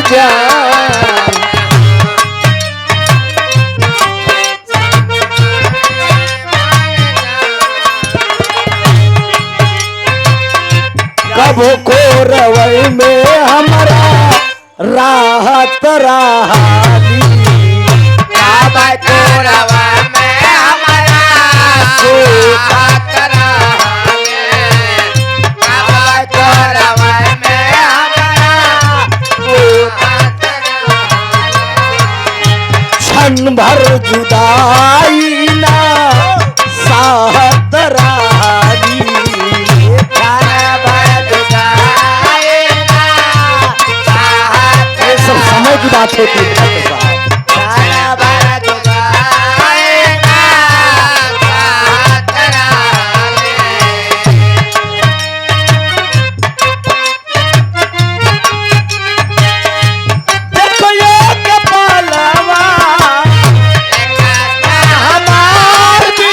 जान। कब को रवै में हमारा राहत रहाली, कब को रवै में हमारा राहत रहाली, कब को रवै में हमारा राहत रहाली। क्षण भर जुदाई ना साहत रहाली, समय की बात होती है। देखो ये कपालवा हमार भी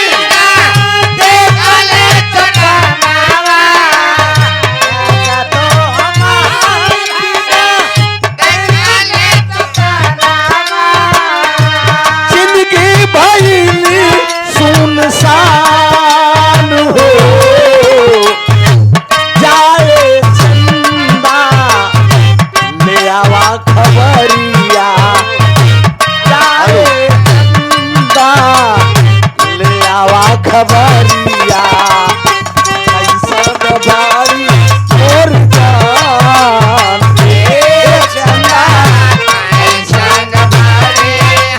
सुनसान हो जाए चंदा ले आवा खबरिया, जाए चंदा ले आवा खबरिया, कैसन बारी और जान चंदा कैसन बारी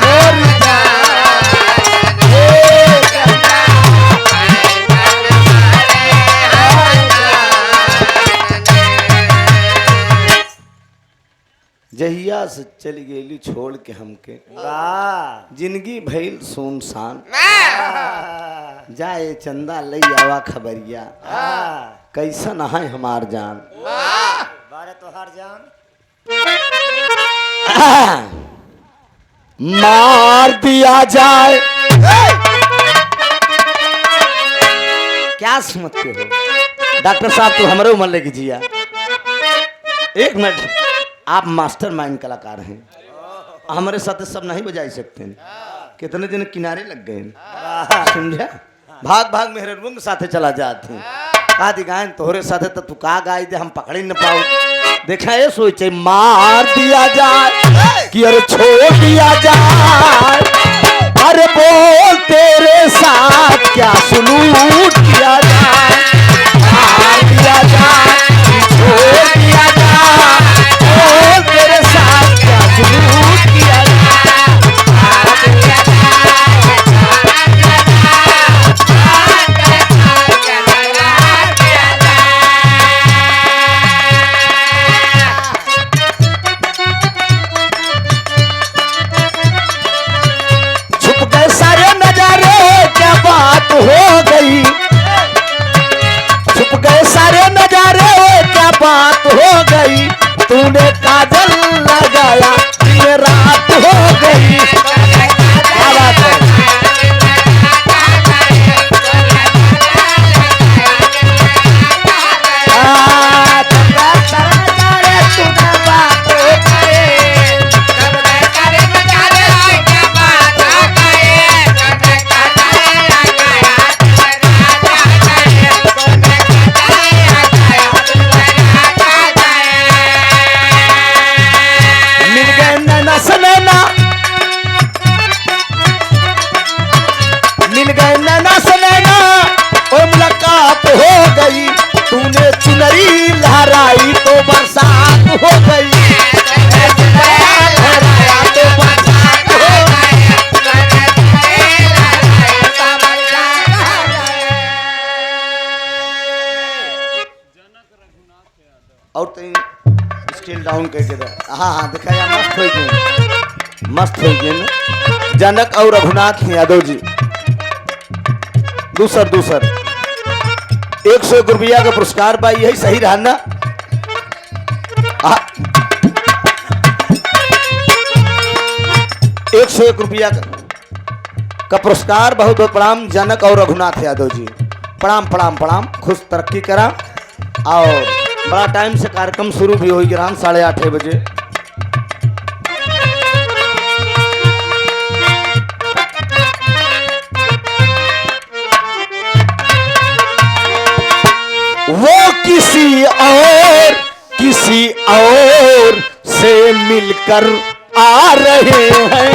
और जहिया से चली गेली छोड़ के हमके, जिंदगी भइल सुनसान, जाए चंदा लई आवा खबरिया, कैसन है हमार जान। बारे तोहार जान मार दिया जाए। क्या समझते हो डॉक्टर साहब, तो हमारे उम्र लेके जिया। एक मिनट, आप मास्टर माइंड कलाकार हैं, हमारे साथ सब नहीं बजा सकते हैं। कितने दिन किनारे लग गए, समझा? भाग भाग मेहरबून के साथे चला जाते हैं। का दिखाएं तोहरे साथे तो तू का गाई दे, हम पकड़ न पाओ। देखा ये सोचे मार दिया जाए कि अरे छोड़ दिया जाए, अरे बोल तेरे साथ क्या सुलूक किया जाए, मार दिया जाए कि छोड़ दिया जाए, बोल तेरे साथ क्या सुलूक किया जाए। हो गई, छुप गए सारे नजारे, क्या बात हो गई, तूने काजल लगाया दिन रात हो गई। क्या बात है, मिल गए नैना से नैना ओ मुलाकात हो गई, तूने चुनरी लहराई तो बरसात हो गई, लहराया तो बरसात हो गई। और तो स्केल डाउन करके दे। हाँ हाँ दिखाया, मस्त हो गए, मस्त हो गए। जनक और रघुनाथ यादव जी दूसर 101 रुपया का पुरस्कार पाई, यही सही रहा ना। 101 रुपया का पुरस्कार, बहुत बहुत प्रणाम जनक और रघुनाथ यादव जी, प्रणाम प्रणाम प्रणाम, खुश तरक्की करा। और बड़ा टाइम से कार्यक्रम शुरू भी होगी रात 8:30 बजे। किसी और से मिलकर आ रहे हैं।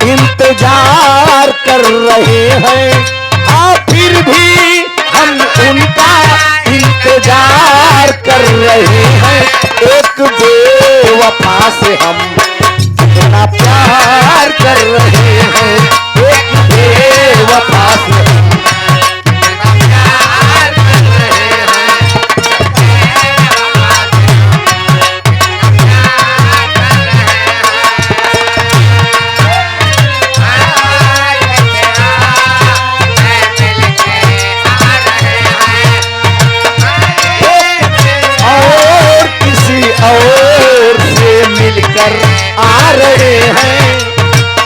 इंतजार कर रहे हैं, हाँ फिर भी हम उनका इंतजार कर रहे हैं। एक बेवफा से हम कितना प्यार कर रहे हैं, एक बेवफा से और से मिलकर आ रहे हैं,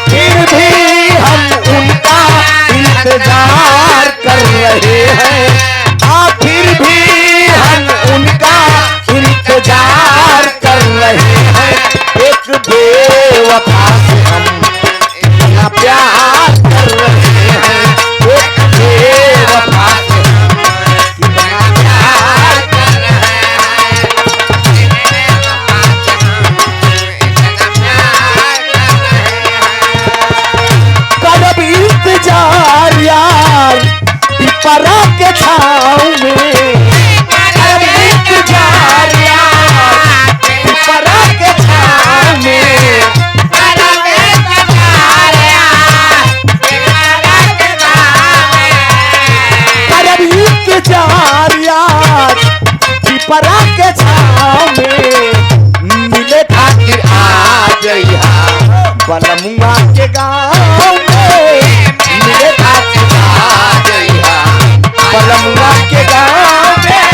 फिर भी हम उनका इंतजार कर रहे हैं, हाँ फिर भी हम उनका इंतजार कर रहे हैं। एक बेवफा से हम इतना प्यार कर रहे हैं, एक बेवफा से कितना प्यार कर रहे हैं। इंतजार यार पिपरा के छाँव में, इंतजार यार पिपरा के छाँव में, इंतजार यार पिपरा के छाँव में, मिले खातिर आ जइहा बलमुआ के गाँव में, मिले खातिर आ जइहा बलमुआ के गाँव में।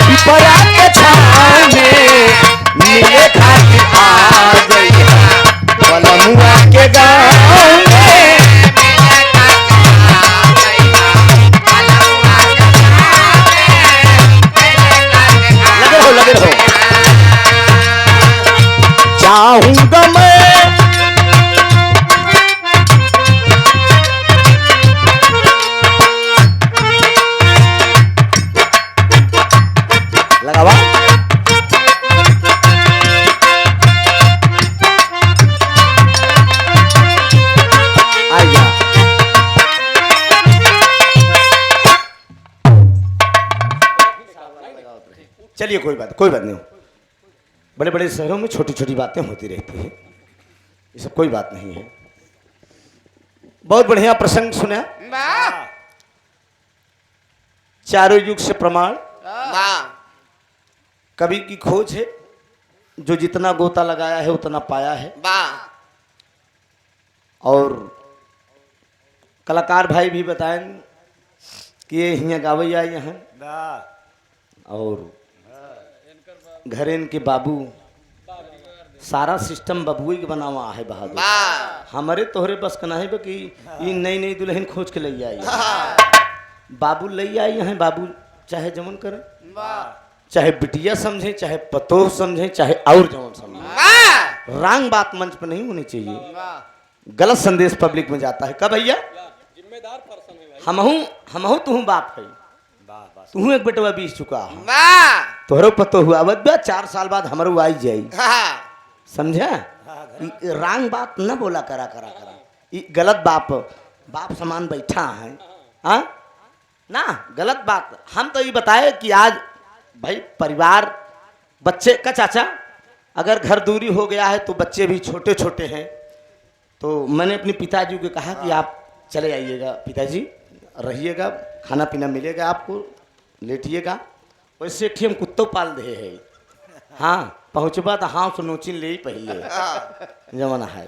पिपरा के छाँव में मिले खातिर आ जइहा बलमुआ के गाँव में। लगे रहो चाहूंगा मैं लगावा आइया चलिए कोई बात नहीं। बड़े बड़े शहरों में छोटी छोटी बातें होती रहती हैं, ये सब कोई बात नहीं है। बहुत बढ़िया प्रसंग सुना, चारों युग से प्रमाण कवि की खोज है, जो जितना गोता लगाया है उतना पाया है। और कलाकार भाई भी बताएं कि ये हिया गावैया यहाँ और घर इनके बाबू सारा सिस्टम बबुई के बना हुआ है बहादुर। हमारे तोहरे बस का नहीं कि ये नई नई दुल्हन खोज के ले आई, बाबू ले आई है। बाबू चाहे जमन करे, चाहे बिटिया समझे, चाहे पतोह समझे, चाहे और जमन समझे, रांग बात मंच पर नहीं होनी चाहिए। गलत संदेश पब्लिक में जाता है। कब भैया हमहू तू बाप है, तू एक बेटवा बीस चुका है, तोहरो पतो हुआ अब 4 साल बाद हमारो आई जाई, समझा? रांग बात न बोला करा गलत बाप समान बैठा है, हाँ ना गलत बात। हम तो ये बताए कि आज भाई परिवार बच्चे का चाचा अगर घर दूरी हो गया है तो बच्चे भी छोटे छोटे हैं, तो मैंने अपने पिताजी को कहा कि आप चले आइएगा, पिताजी रहिएगा, खाना पीना मिलेगा आपको, लेटिएगा। वैसे हम कुत्तों पाल दे है, हाँ पहुँचबा तो हाँ से नोचिन ले ही पहले जमाना है।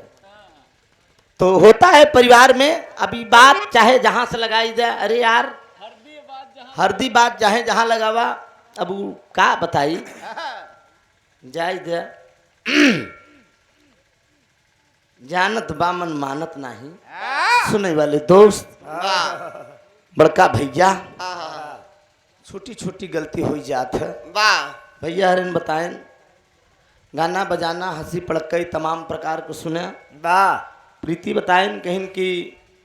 तो होता है परिवार में। अभी बात चाहे जहाँ से लगाई जाए, अरे यार हरदी बात चाहे जहाँ लगावा, अब वो का बताई जाय दे जानत बामन मानत नहीं। सुने वाले दोस्त, बड़का भैया, छोटी छोटी गलती हो जात है भैया। हरन बताएं, गाना बजाना हंसी पड़कई तमाम प्रकार को सुने। प्रीति बताएं कहीं कि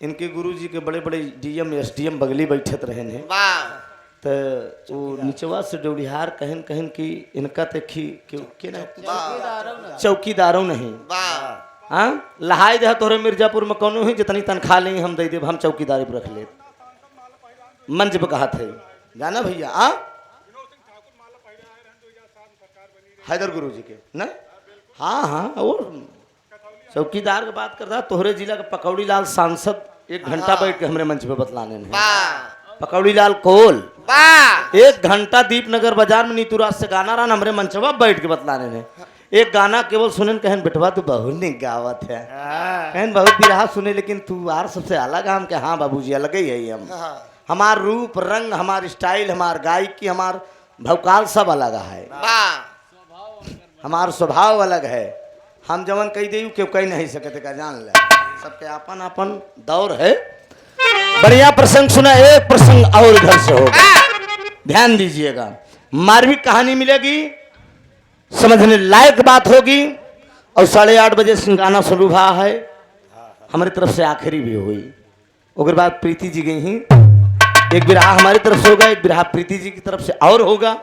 इनके गुरुजी के बड़े बड़े डीएम एसडीएम बगली बैठत रहे हैं, तो वो निचवा से डोड़िहार कहन कहन कि इनका तो चौकीदारों नहीं। हाँ लहाई दे तोरे मिर्जापुर में कौनो ही जितनी तनख्वाह लें हम दे देव, हम चौकीदारी पर रख ले। मंच पे कहा थे गाना भैया हैदर गुरु जी के ना। हाँ हाँ वो चौकीदार की बात करता। तोहरे जिला के पकौड़ी लाल सांसद 1 घंटा बैठ के हमरे मंच पे बतलाने हैं। पकौड़ी लाल कोल 1 घंटा दीपनगर बाजार में नीतूराज से गाना रहा, हमरे मंचवा बैठ के बतलाने हैं। एक गाना केवल सुने कहन बेटवा तू बहुत नहीं गावत है, कहन बहुत बिरहा सुने लेकिन तू आर सबसे अलग हम के। हाँ बाबूजी अलग ही है हम, हमार रूप रंग, हमार स्टाइल, हमार गायकी, हमार भौकाल सब अलग है, हमार स्वभाव अलग है। हम जवन कही दे क्यों कही नहीं सकते का जान ले, सबके अपन अपन दौर है। बढ़िया प्रसंग सुना। एक प्रसंग और इधर से होगा, ध्यान दीजिएगा। मार्मिक कहानी मिलेगी, समझने लायक बात होगी। और 8:30 बजे से गाना शुरू हुआ है, हमारी तरफ से आखिरी भी हुई। उसके बाद प्रीति जी गई ही, एक बिरहा हमारी तरफ से होगा, एक बिरहा प्रीति जी की तरफ से और होगा।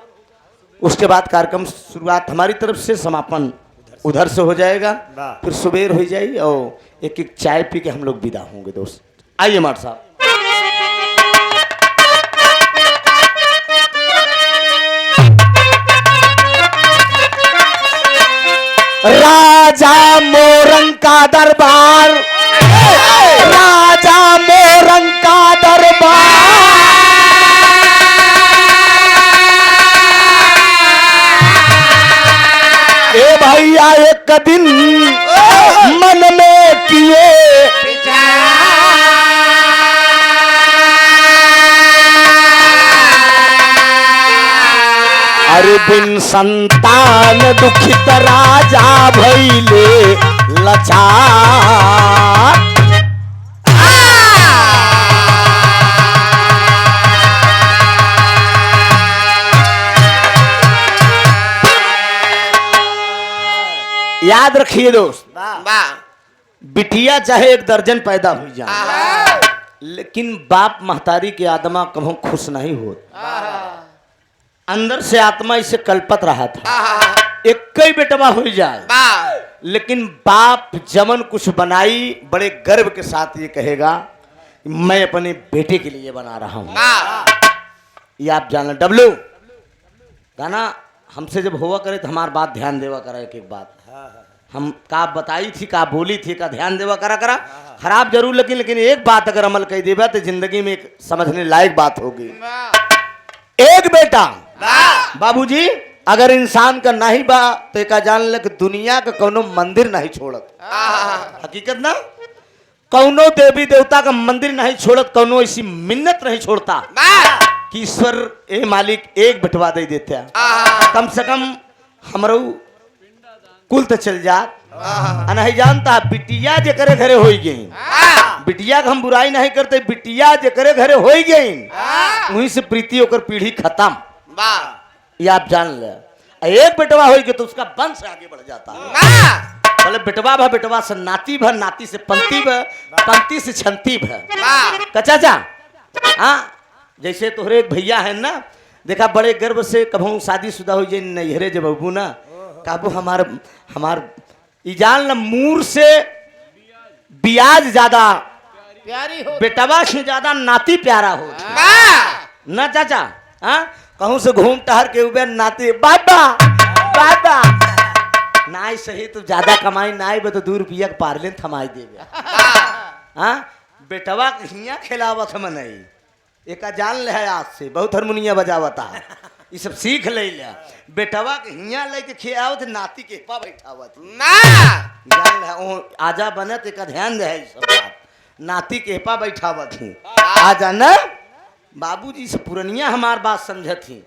उसके बाद कार्यक्रम शुरुआत हमारी तरफ से, समापन उधर से हो जाएगा। फिर सुबेर हो जाएगी और एक एक चाय पी के हम लोग विदा होंगे। दोस्त आइए मार साहब। राजा मोरंग का दरबार, राजा मोरंग का दरबार, ए भैया एक दिन मन में किए अरे बिन संतान दुखित राजा भइले लाचार। याद रखिए दोस्त, बिटिया चाहे 1 दर्जन पैदा हुई जाए, लेकिन बाप महतारी के आत्मा कभी खुश नहीं होता। अंदर से आत्मा इसे कल्पत रहा था, एक ही बेटवा हो जाए, लेकिन बाप जमन कुछ बनाई बड़े गर्व के साथ ये कहेगा मैं अपने बेटे के लिए बना रहा हूं। ये आप जानना। डब्लू गाना हमसे जब हुआ करे तो हमार बात ध्यान देवा करा। एक बात हम का बताई थी, का बोली थी, का ध्यान देवा करा करा। खराब जरूर लेकिन एक बात अगर अमल कर देवा तो जिंदगी में एक समझने लायक बात होगी। एक बेटा बाबूजी अगर इंसान का नहीं बा तो एक जान ले कि दुनिया का कोनो मंदिर नहीं छोड़त। हकीकत ना, कौनो देवी देवता का मंदिर नहीं छोड़त, कौनो ऐसी मिन्नत नहीं छोड़ता कि ईश्वर ए मालिक एक बिठवा दे देते। कम से कम हमरो कुल तो चल जात। नहीं जानता बिटिया जे करे घरे हो गई, बिटिया का हम बुराई नहीं करते, बिटिया जे करे घरे हो गई वहीं से प्रीति होकर पीढ़ी खत्म। ये आप जान ले। एक बेटवा हो गया तो उसका वंश आगे बढ़ जाता है। बोले बेटवा भा, बेटवा से नाती भा, नाती से पंती भा, पंती से छंती भा। चाचा हाँ, जैसे तोहरे एक भैया है ना, देखा बड़े गर्व से कभू शादीशुदा हो जाए नैहरे जब अबू ना काबू हमार इजान मूर से बियाज ज्यादा प्यारी हो, बेटवा से ज्यादा नाती प्यारा हो ना चाचा। हाँ कहूँ से घूम टहर के उबे नाती बाबा बाबा नाई सही तो ज्यादा कमाई नाई बे तो 2 रुपया के पार्ले थमाई देवे। हाँ बेटवा हिया खिलावत हम नहीं, एक जान ले है आज से बहुत हारमोनिया बजावता है। ये सब सीख ले लिया। बेटवा के हिया लेके खियावत नाती के पा बैठावत ना जान ले ओ आजा बनत एक ध्यान दे है सब बात। नाती के पा बैठावत थी आजा ना बाबूजी से पुरनिया हमार बात समझत थी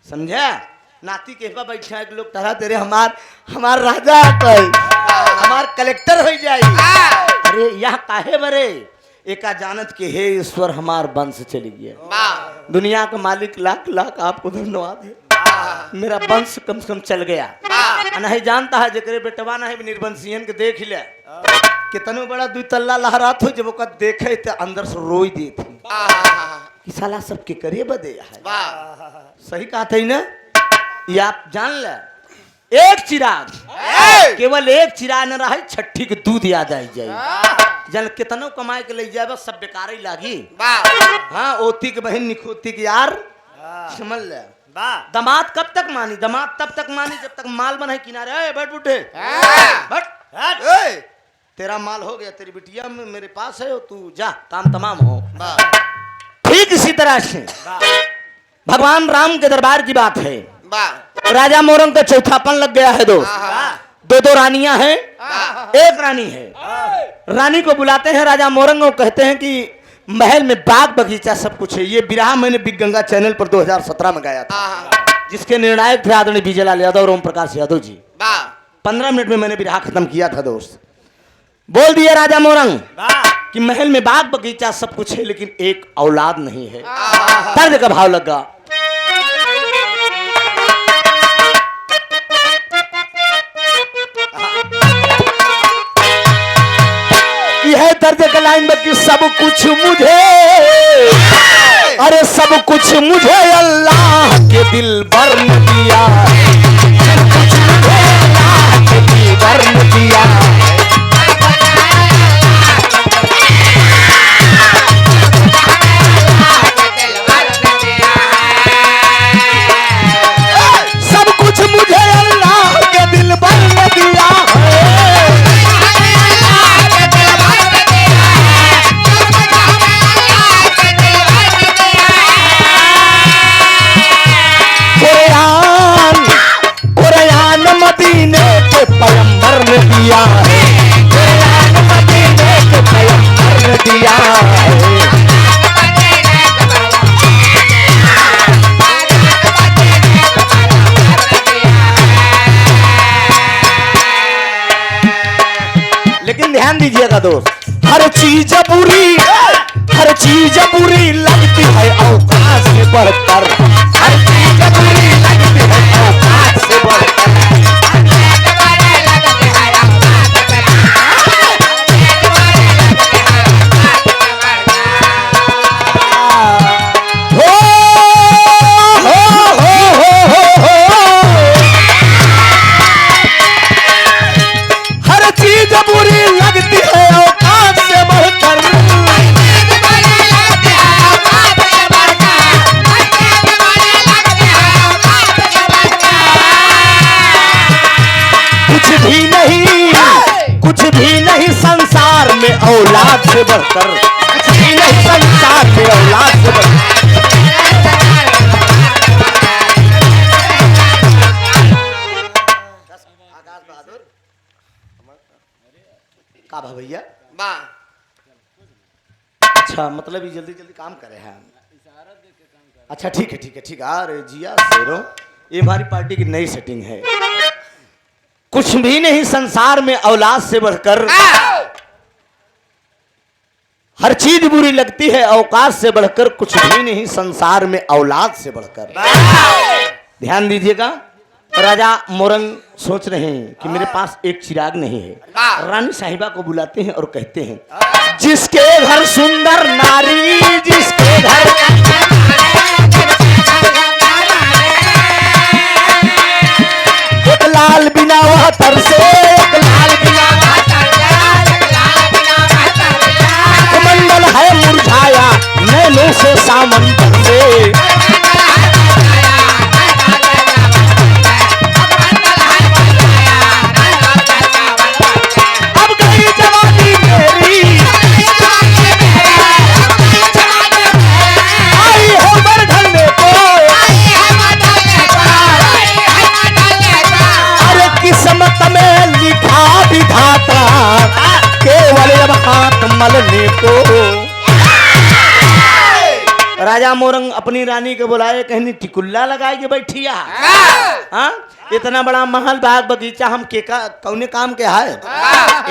समझा। नाती के पा बैठा एक लोग तरह तेरे हमार राजा है हमार कलेक्टर हो जाए। अरे यह काहे बरे एका जानत के हे ईश्वर हमार वंश चली गया। दुनिया का मालिक लाख लाख आपको धन्यवाद है मेरा वंश कम से कम चल गया। नहीं जानता है जकरे बेटवा नहीं निर्वंशियन के देख ले कितनो बड़ा दू तल्ला लहरात हो जब ओका देखे तो अंदर से रोई दी थी कि साला सबके करे बदे है। सही कहा था ना ये आप जान ले। एक चिराग केवल एक चिराग न रहे छठी के दूध याद आई जाए जन कितनो कमाए के ले जाए बस सब बेकार ही लागी। हाँ ओती के बहन निखोती के यार समझ ले। दामाद कब तक मानी दामाद तब तक मानी जब तक माल बना किनारे बैठ उठे बैठ तेरा माल हो गया तेरी बिटिया में मेरे पास है तू जा काम तमाम हो। ठीक इसी तरह से भगवान राम के दरबार की बात है। राजा मोरंग का चौथापन लग गया है दो दो रानियां हैं एक रानी है। रानी को बुलाते हैं राजा मोरंग और कहते हैं कि महल में बाग बगीचा सब कुछ है। ये बिरहा मैंने बिग गंगा चैनल पर 2017 में गाया था जिसके निर्णायक थे आदरणीय विजयलाल यादव और ओम प्रकाश यादव जी। 15 मिनट में मैंने बिरहा खत्म किया था दोस्त। बोल दिया राजा मोरंग कि महल में बाग बगीचा सब कुछ है लेकिन एक औलाद नहीं है। दर्द का भाव लगा यह दर्द का लाइन बाकी सब कुछ मुझे अरे सब कुछ मुझे अल्लाह के दिल भर ने दिया सब कुछ मुझे अल्लाह के दिल भर ने दिया। सब कुछ मुझे अल्लाह के दिल भर ने दिया पैगंबर ने दिया है मदीने के पैगंबर ने दिया है। लेकिन ध्यान दीजिएगा दोस्त हर चीज बुरी लगती है औकात से बढ़कर हर चीज बुरी लगती है औकात से बढ़कर। कुछ भी नहीं संसार में औलाद से बढ़कर कुछ भी नहीं संसार में औलाद से बढ़कर। का भैया अच्छा मतलब ये जल्दी जल्दी काम करे हैं। अच्छा ठीक है अरे जिया शेरों ये हमारी पार्टी की नई सेटिंग है। कुछ भी नहीं संसार में औलाद से बढ़कर हर चीज बुरी लगती है औकात से बढ़कर कुछ भी नहीं संसार में औलाद से बढ़कर। ध्यान दीजिएगा राजा मोरंग सोच रहे हैं कि मेरे पास एक चिराग नहीं है। रानी साहिबा को बुलाते हैं और कहते हैं जिसके घर सुंदर नारी जिसके घर एक लाल बिना वह तरसे एक लाल बिना मंडल है मुरझाया नैनों से सामन बरसे। अब गई जवानी मेरी आई है मर ढलने को मलने को। राजा मोरंग अपनी रानी के बुलाए, कहनी टिकुल्ला लगाए के बैठिया। हाँ, इतना बड़ा महल बाग बगीचा हम के कौने काम के है।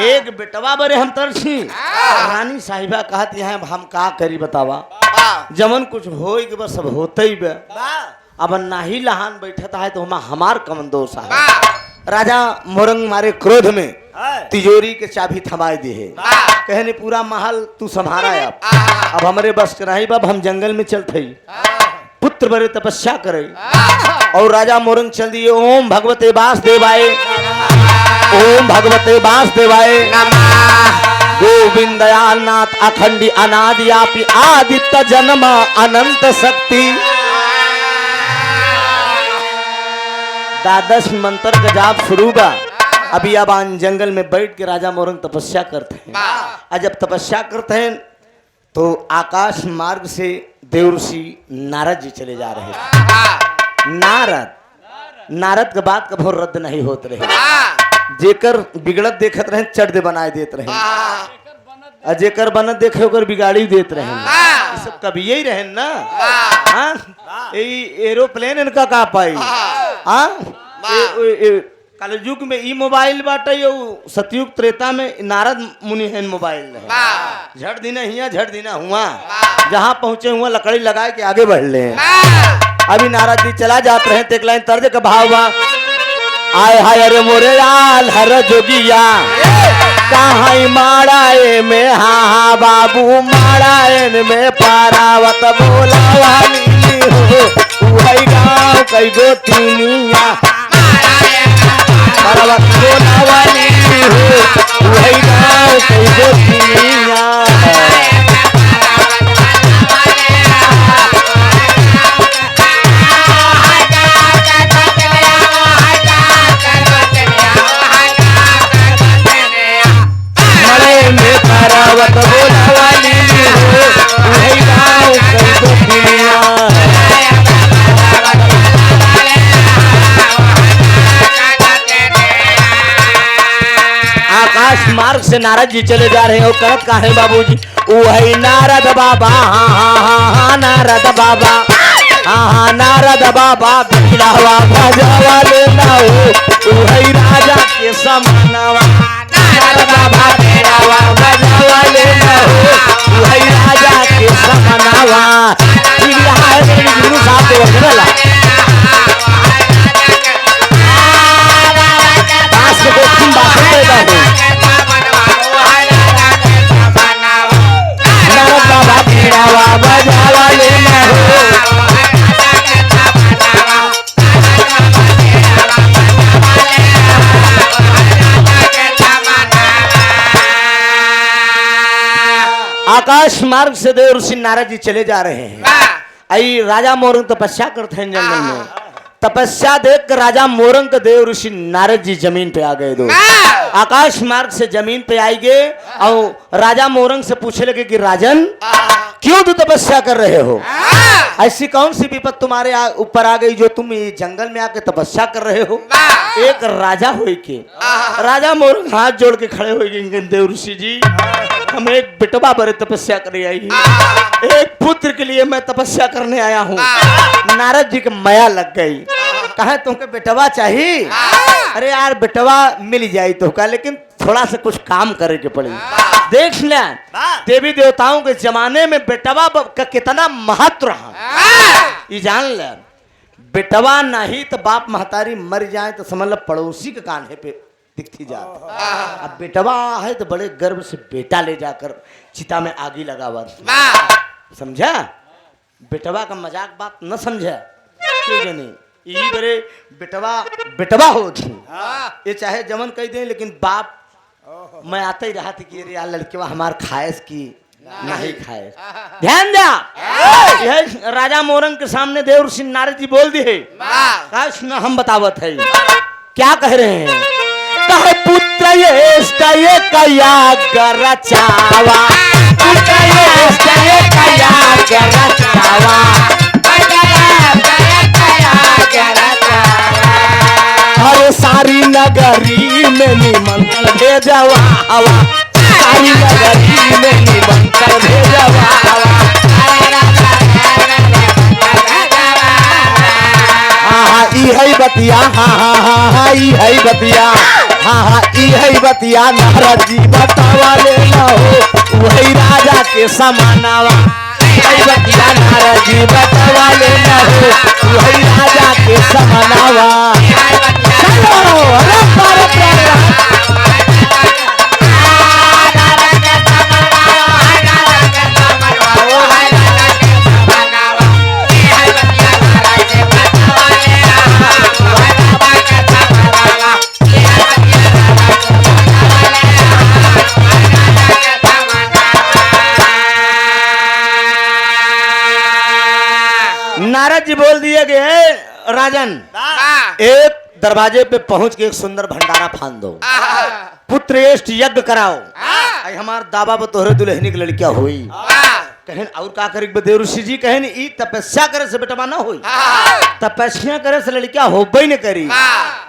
एक बेटवा बरे हम तरसी। रानी साहिबा कहती है हम का करी बतावा, जमन कुछ हो के बस सब होते ही बे। अब नाही लहान बैठता है तो हमार कमन दोष है। राजा मोरंग मारे क्रोध में तिजोरी के चाबी थमाए दी है, कहने पूरा महल तू संभारा। अब हमारे बस के नहीं बाब, हम जंगल में चलते पुत्र बड़े तपस्या करे। और राजा मोरंग चल दिए। ओम भगवते वासुदेवाय, ओम भगवते वासुदेवाय गोविंद दयाल नाथ अखंडी अनादि आपी आदित्य जन्म अनंत शक्ति। द्वादश मंत्र का जाप शुरू बा। अभी अब जंगल में बैठ के राजा मोरंग तपस्या करते हैं। और जब तपस्या करते हैं तो आकाश मार्ग से देवऋषि नारद जी चले जा रहे हैं। नारद के बात कभो रद्द नहीं होते रहे। जेकर बिगड़त देखत रहे चढ़ दे बनाए देते रहे, और जेकर बनत देखे ओकर बिगाड़ी देते रहे। ये सब कभी यही रहे ना। हाँ, एरोप्लेन इनका का पाई। हाँ, कलयुग में ई मोबाइल बाटे, सतयुग त्रेता में नारद मुनि है मोबाइल है। झट दिना हिया झट दिना हुआ, जहाँ पहुंचे हुआ लकड़ी लगाए के आगे बढ़ ले। अभी नारद जी चला जाते रहे, एक लाइन तर्ज का भाव बा। आय हाय अरे मोरे लाल हर जोगिया कहाँ माड़ाए में, हाँ हाँ बाबू माड़ाए में पारावत बोला वाली हो। वही गाँव कई गो तीनिया पारावत बोला वाली हो। वही गाँव कई गो तीनिया। पारावत बोला वाली हो, वही गाँव कई गो तीनिया। आकाश मार्ग से नारद जी चले जा रहे हैं। और करत का है बाबूजी, वही नारद बाबा। हाँ हाँ हाँ हाँ नारद बाबा, हाँ हाँ नारद बाबा बिगड़ावा भजावा लेना हो। वही राजा के समानवा, नारद बाबा बिगड़ावा भजावा लेना हो। वही राजा के समानवा। गुरु साहब के वगैरह आकाश मार्ग से देव ऋषि नारद जी चले जा रहे हैं। आई राजा मोरंग तपस्या करते हैं जंगल में। तपस्या देख कर राजा मोरंग के देव ऋषि नारद जी जमीन पे आ गए। दो आकाश मार्ग से जमीन पे आई गए और राजा मोरंग से पूछने लगे कि राजन क्यों तू तपस्या कर रहे हो? ऐसी कौन सी विपद तुम्हारे ऊपर आ गई जो तुम ये जंगल में आके तपस्या कर रहे हो? एक राजा हो के राजा मोरंग हाथ जोड़ के खड़े हो गए, देव ऋषि जी हम एक बेटवा बड़े तपस्या करने आई है, एक पुत्र के लिए मैं तपस्या करने आया हूँ। नारद जी के माया लग गई, कहे तुमको बेटवा चाहिए? अरे यार बेटवा मिल जाए तो का, लेकिन थोड़ा सा कुछ काम करे के पड़े। देख ले देवी देवताओं के जमाने में बेटवा का कितना महत्व रहा, ये जान ले। बेटवा नहीं तो बाप महतारी मर जाए तो समझ लो पड़ोसी के कान्हे पे दिखती जाती। अब बेटवा है तो बड़े गर्व से बेटा ले जाकर चिता में आगी लगावा, समझा? बेटवा का मजाक बात न समझा यही बड़े बेटवा बेटवा हो ये चाहे जमन कह दे, लेकिन बाप मैं आता ही रहा था कि यार लड़के हमार खाएस की नहीं खाए। ध्यान दिया यह राजा मोरंग के सामने देव ऋषि नारद जी बोल दिए। हम बतावत है क्या कह रहे हैं? कहे पुत्र ये कया गरचावा, पुत्र ये कया गरचावा, हर सारी नगरी में निमंत्रण भेजवा, हमारी नगरी में ही बनकर भेजवा। हाँ ई है बतिया, हाँ ई है बतिया, हाँ ई है बतिया नारद जी बतावा ले ना हो वही राजा के समानावा। ई बतिया नारद जी बतावा ले ना हो वही राजा के समानावा। चलो अरे पार प्यारा नारद जी बोल दिए गए राजन एक दरवाजे पे पहुंच के एक सुंदर भंडारा फान दो, पुत्रेष्ट यज्ञ कराओ। आई हमार दावा बतोहरे दुल्हनी की लड़कियां हुई। कहन और का करी देव ऋषि जी कहन ई तपस्या करे से बेटवा ना हुई, तपस्या करे से लड़कियां होबे न करी।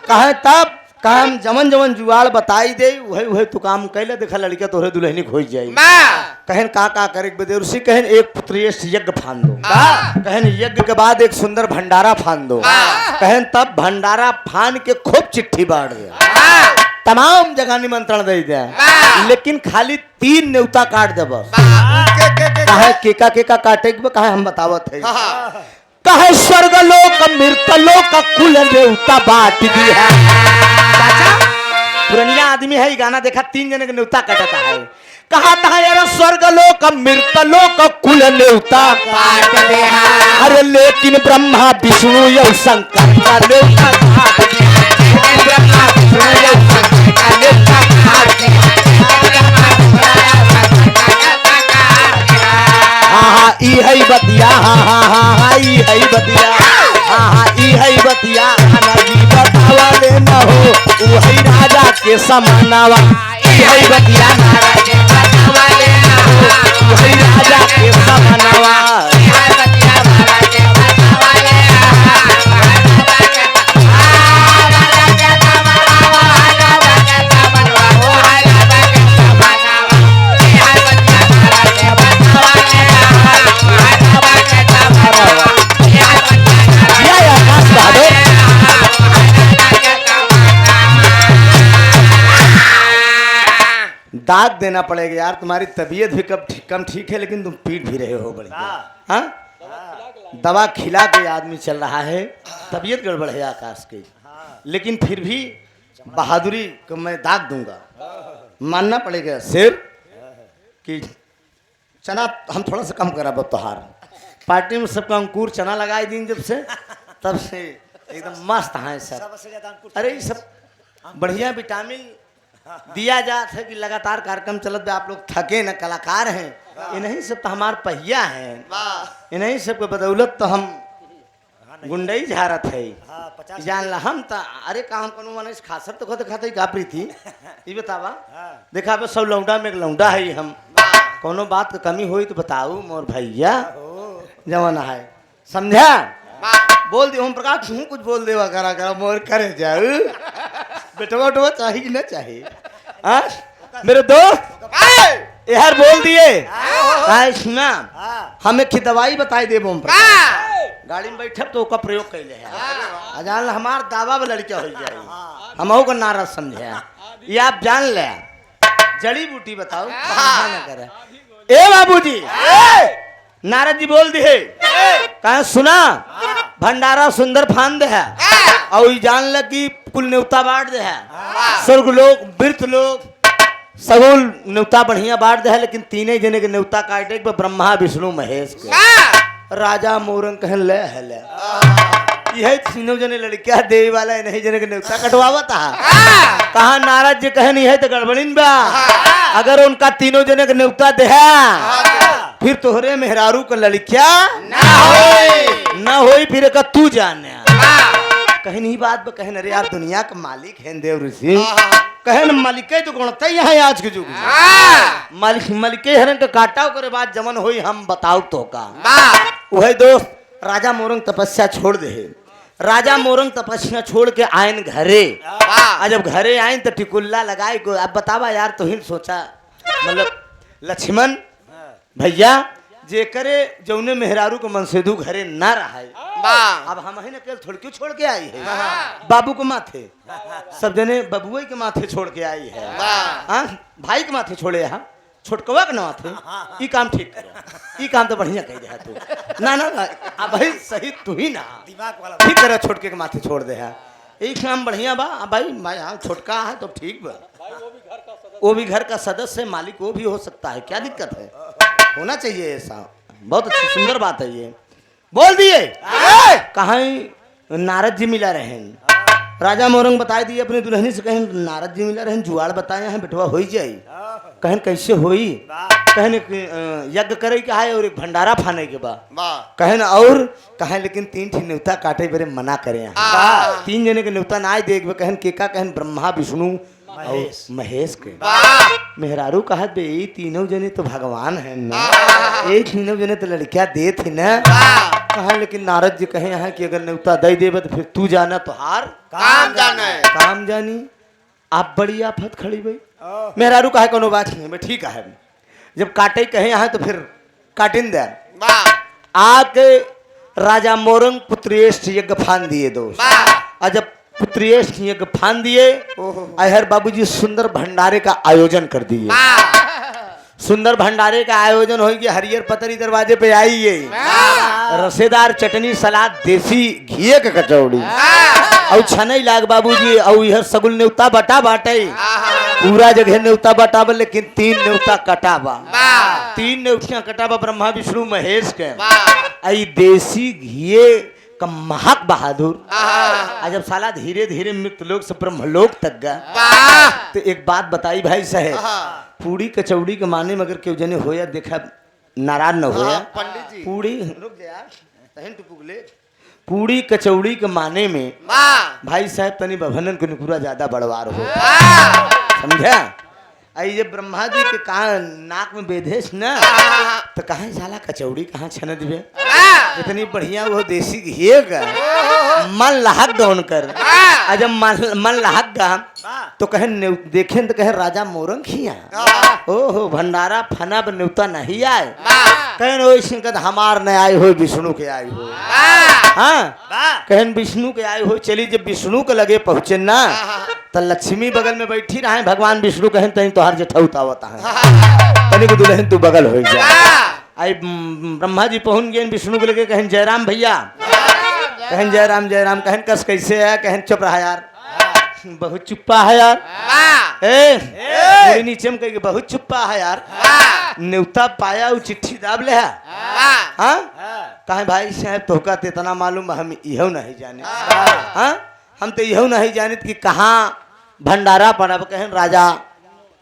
कहे तब काम जमन जमन जुआड़ बताई दे वही वही तू काम कैले देखा लड़कियां तोहरे दुल्हनी खोई जाई। कहन का करे देव ऋषि कहन एक पुत्रेष्ट यज्ञ फान दो, कहन यज्ञ के बाद एक सुंदर भंडारा फान दो। कहन तब भंडारा फान के खूब चिट्ठी बांट दे, तमाम जगह निमंत्रण दे दे, लेकिन खाली 3 न्योता काट दे बस। कहे केका केका काटे के कहे हम बतावत है। कहे स्वर्ग लोक मृत लोक कुल न्योता बांट दी है। पुरनिया आदमी है, गाना देखा 3 जने के न्योता कटता है। कहा था यार स्वर्ग लोक मृत लोक कुल न्योता काट दे। अरे लेकिन ब्रह्मा विष्णु यौ शंकर का न्योता काट दे। ब्रह्मा विष्णु यौ शंकर का न्योता काट दे। हाँ ई है बतिया, हाँ ई है बतिया, हाँ ई है बतिया नदी बतावा ले न हो वही राजा के समानावा। ई है बतिया नारद जी बतावा ले न हो वही राजा के समानावा। दाग देना पड़ेगा यार, तुम्हारी तबीयत भी कम ठीक है लेकिन तुम पीट भी रहे हो बड़ी। हाँ दवा खिला के आदमी चल रहा है, तबीयत गड़बड़ है आकाश की, लेकिन फिर भी बहादुरी को मैं दाग दूंगा। मानना पड़ेगा शेर कि चना हम थोड़ा सा कम करा त्योहार पार्टी में सबका अंकुर चना लगाए दिन जब से तब से एकदम मस्त है सब। अरे ये सब बढ़िया विटामिन दिया जात है कि लगातार कार्यक्रम चलत बे, आप लोग थके न, कलाकार हैं। इन्हीं सब तो हमार पहिया है, इन्हीं सब के बदौलत तो हम गुंडई झारत है। जान ला हम तो अरे काम कोनो मनुष्य खासर तो खुद खाते का प्रीति ये बतावा देखा बे सब लौंडा में एक लौंडा है हम। कोनो बात की कमी हुई तो बताऊ मोर भैया जवाना है समझा। बोल दे ओम प्रकाश तू कुछ बोल देवा करा करा मोर करे जाऊ बेटवा उठवा चाहिए कि ना चाहिए। मेरे दोस्त यार बोल दिए सुना हमें की दवाई बताई दे ओम प्रकाश। गाड़ी में बैठे तो ओका प्रयोग कैले है जान हमार दावा में लड़कियां हो जाए हम का नारा समझे। ये आप जान ले जड़ी बूटी बताओ ना करे। ए बाबूजी नारद जी बोल दिए कहा सुना भंडारा सुंदर फान दे है और जान ल कि कुल न्योता बांट दे है। स्वर्ग लोग मृत लोग सगुल न्योता बढ़िया बांट दे है, लेकिन 3 जने के न्योता काटे ब्रह्मा विष्णु महेश के। राजा मोरंग कहन ले है ले यही 3 जने लड़कियां दे वाला नहीं जने के न्योता कटवावा था। कहा नारद जी कहन यही तो गड़बड़ीन बा, अगर उनका 3 जने के न्योता दे है फिर तोहरे मेहरारू का लड़किया ना होई फिर का तू जाने। कहीं नहीं बात बा कहन अरे यार दुनिया का मालिक है देव ऋषि कहन मालिके तो गुणता ही है आज के युग में। मालिके हरन का काटाव करे बाद जमन होई हम बताओ तो का। वही दोस्त राजा मोरंग तपस्या छोड़ दे। राजा मोरंग तपस्या छोड़ के आयन घरे। जब घरे आयन तो टिकुल्ला लगाए को अब बतावा यार तो ही सोचा मतलब लक्ष्मण भैया जे करे जौने मेहरारू को मनसेदू घरे ना रहा अब हम ही अकेले थोड़ क्यों छोड़ के आई है बाबू को माथे सब जने बबुआ के माथे छोड़ के आई है हाँ भाई के माथे छोड़े यहाँ छोटकवा के माथे ई काम ठीक करो ई काम तो बढ़िया कह दे तू ना ना ना अब भाई सही तू ही ना दिमाग वाला ठीक करे छोटके के माथे छोड़ दे है ई काम बढ़िया बा भाई मैं यहाँ छोटका है तो ठीक बा वो भी घर का सदस्य मालिक वो भी हो सकता है क्या दिक्कत है होना चाहिए ऐसा बहुत अच्छी सुंदर बात है ये बोल दिए कहाँ नारद जी मिला रहे राजा मोरंग बताए दिए अपने दुल्हनी से कहें नारद जी मिला रहे जुआड़ बताए हैं बेटवा हो जाई कहें कैसे होई कहें यज्ञ करे के है और एक भंडारा फाने के बाद कहें और कहें लेकिन 3 ठी न्योता काटे बेरे मना करे हैं 3 जने के न्योता ना देख कहें केका कहें ब्रह्मा विष्णु महेश के मेहरारू कहा बे तीनों जने तो भगवान है ना ये तीनों जने तो लड़कियां दे थी ना कहा लेकिन नारद जी कहे यहाँ कि अगर न्योता दे देवे तो फिर तू जाना तो हार काम जानी आप बड़ी आफत खड़ी भाई मेहरारू कहा कोनो बात नहीं मैं ठीक है जब काटे कहे यहाँ तो फिर काटिन दे आके राजा मोरंग पुत्रेष्ठ यज्ञ फान दिए दोस्त और जब पुत्रेष्ठ यज्ञ फान दिए अहर बाबूजी सुंदर भंडारे का आयोजन कर दिए सुंदर भंडारे का आयोजन हो गया हरियर पतरी दरवाजे पे आई है रसेदार चटनी सलाद देसी घी के कचौड़ी और छनई लाग बाबूजी और यह सगुल न्योता बटा बाटे पूरा जगह न्योता बटाबा लेकिन 3 न्योता कटाबा 3 न्योतियां कटाबा ब्रह्मा विष्णु महेश के आई देसी घी का महक बहादुर जब साला धीरे धीरे मृत लोक से ब्रह्मलोक तक गया तो एक बात बताई भाई साहब पूड़ी कचौड़ी के माने में अगर क्यों जने होया देखा नाराज न होया पंडित जी पूड़ी रुक जा तहन तो पुगले पूड़ी कचौड़ी के माने में भाई साहब तनी बभनन को निकुरा ज्यादा बड़वार हो समझा आई ये ब्रह्मा जी के कहा नाक में बेधेश ना तो कहाँ साला कचौड़ी कहाँ छन दिवे इतनी बढ़िया वो देसी घी का मन लहक दौन कर जब मन लहक गा तो कहे देखे तो कहे राजा मोरंग खिया ओहो भंडारा फना न्योता नहीं आए कहें हमार न आए हो विष्णु के आए हो हाँ कहें विष्णु के आए हो चली जब विष्णु के लगे पहुंचे ना तो लक्ष्मी बगल में बैठी रहे भगवान विष्णु कहें तही तो हर जठौता होता है तनी को दुल्हन तू बगल हो जा आई ब्रह्मा जी पहुंच गए विष्णु को लेके कहें जयराम भैया कहें जयराम जयराम कहें कस कैसे है कहें चुप रहा यार बहुत चुप्पा है यार नीचे में कहे बहुत चुप्पा है यार न्योता पाया वो चिट्ठी दाब ले हाँ कहे भाई साहब तोहका तो इतना मालूम हम यह नहीं जाने हाँ हम तो यह नहीं जाने कि कहाँ भंडारा पड़ब कहें राजा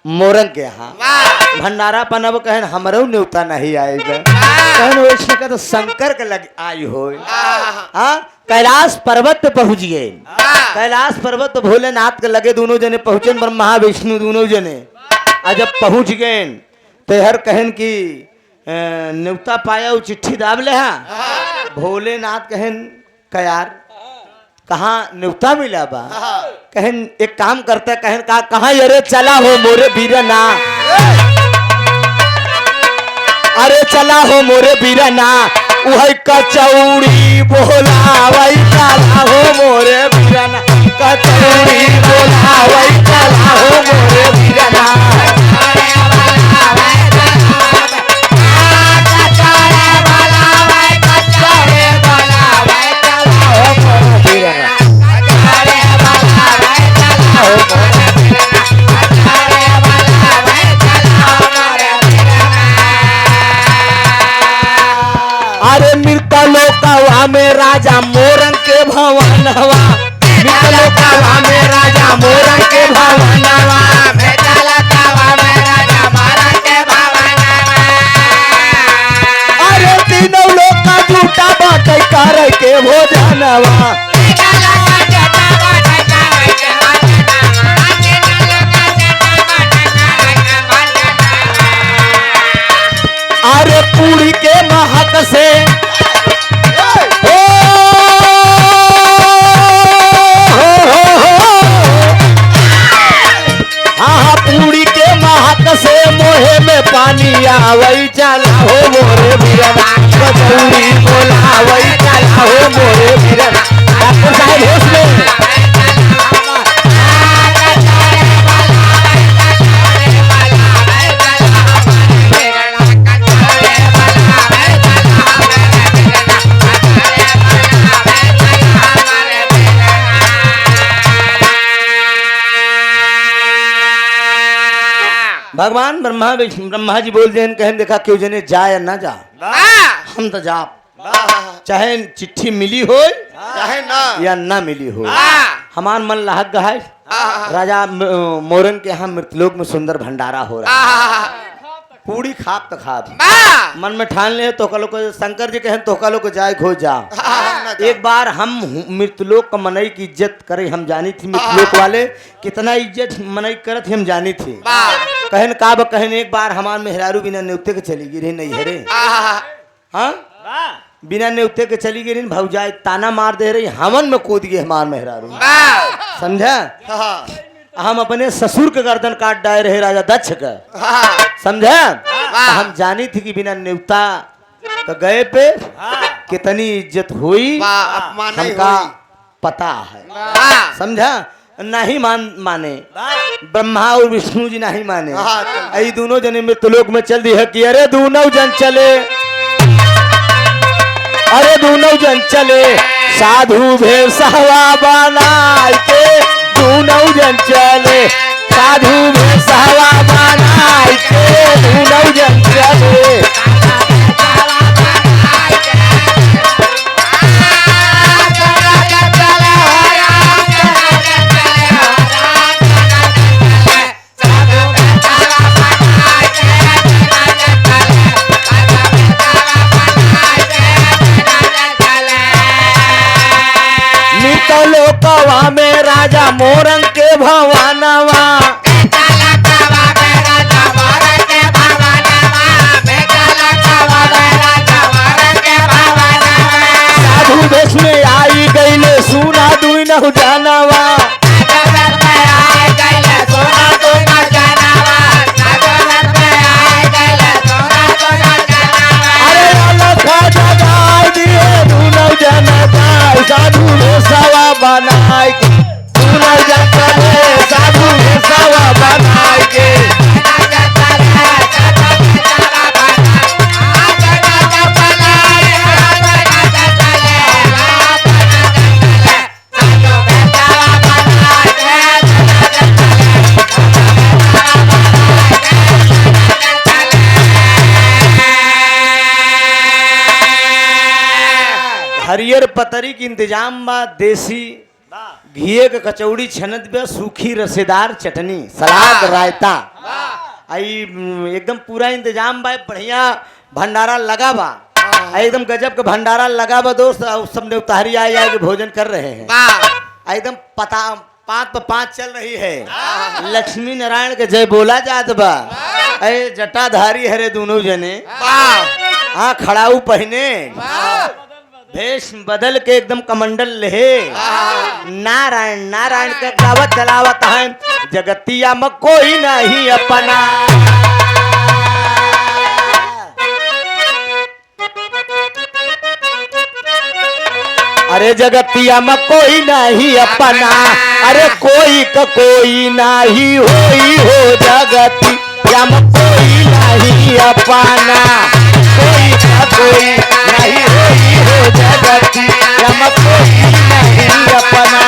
मोरंग के यहाँ भंडारा पनब कहें हमरो न्योता नहीं आएगा कहें वैसे का तो शंकर के लग आई हो हाँ कैलाश पर्वत पे पहुंच गए कैलाश पर्वत तो भोलेनाथ के लगे दोनों जने पहुंचे ब्रह्मा विष्णु दोनों जने जब पहुंच गए तो हर कहन की न्योता पाया वो चिट्ठी दाब ले भोलेनाथ कहन कयार कहाँ न्योता मिला बा कहन एक काम करता कहन कहाँ अरे चला हो मोरे बीरना अरे चला हो मोरे बीरना वही कचौड़ी बोला वही चला हो मोरे बीरना कचौड़ी बोला वही चला हो मोरे बीरना अरे मृत लोकवा में राजा मोरंग के भवन हवा मृत लोकवा में राजा मोरंग के भवन हवा अरे तीनों लोग का झूठा बात कर के भोजनवा अरे पूरी के महक से हाँ पूरी के महक से मोहे में पानी आवई चला हो मोरे बिरना कचौड़ी बोलावई चला हो मोरे बिरना। डॉक्टर साहब होश में। भगवान ब्रह्मा जी बोल देन कहन देखा क्यों जने जा या ना जा, हम तो जा, चाहे चिट्ठी मिली हो चाहे ना या ना मिली हो। हमार मन लाहक गहाय राजा मोरन के यहाँ मृतलोक में सुंदर भंडारा हो रहा है। पूरी खाप तो खाप मन में ठान ले तो कलो को शंकर जी कहन तो कलो को जाए खो जा। एक बार हम मृतलोक का मनई की इज्जत करे हम जानी थी, मृतलोक वाले कितना इज्जत मनई करत हम जानी थी। कहन का कहन एक बार हमार मेहरारू बिना न्योते के चली गिरी नहीं हरे, हाँ बिना न्योते के चली गिरी भौजाई ताना मार दे रही हमन में कूद गए हमार मेहरारू, समझा। हम अपने ससुर के गर्दन काट डाले रहे राजा दक्ष का, समझा। हम जानी थी कि बिना न्योता का गए पे कितनी इज्जत हुई हमका पता है, समझा। नहीं माने ब्रह्मा और विष्णु जी नहीं माने, आई दोनों जने मृतलोक में चल दी है कि अरे दोनों जन चले, अरे दोनों जन चले साधु भेषवा बना के दोनों जन चले, साधु भेषवा बना के दोनों जन चले। लोकवा में राजा मोरंग के भवानवा, साधु देश में आई गईले सुना दुई न जानवा, अरे अलग जगाई दिए दोनों जनता साधु भेषवा बनाए के दोनों जनता साधु भेषवा बनाए के। हरियर पतरी की इंतजाम बा, देसी घिए के कचौड़ी छनत बा, सूखी रसेदार चटनी सलाद रायता, आई एकदम पूरा इंतजाम बा, बढ़िया भंडारा लगा बा, एकदम गजब का भंडारा लगा बा दोस्त। सब ने उतारी आए के भोजन कर रहे हैं, एकदम पता 5 पे 5 चल रही है। लक्ष्मी नारायण के जय बोला जात बा, अरे जटाधारी हरे दोनों जने, हाँ खड़ाऊ पहने भेष बदल के एकदम कमंडल ले, नारायण नारायण के गावत चलावत है, जगतिया में कोई नहीं अपना। अरे जगतिया में कोई नहीं अपना, अरे कोई का कोई नहीं होई हो, जगतिया में कोई नहीं अपना, कोई का कोई नहीं होई हो, जगतिया में कोई नहीं अपना।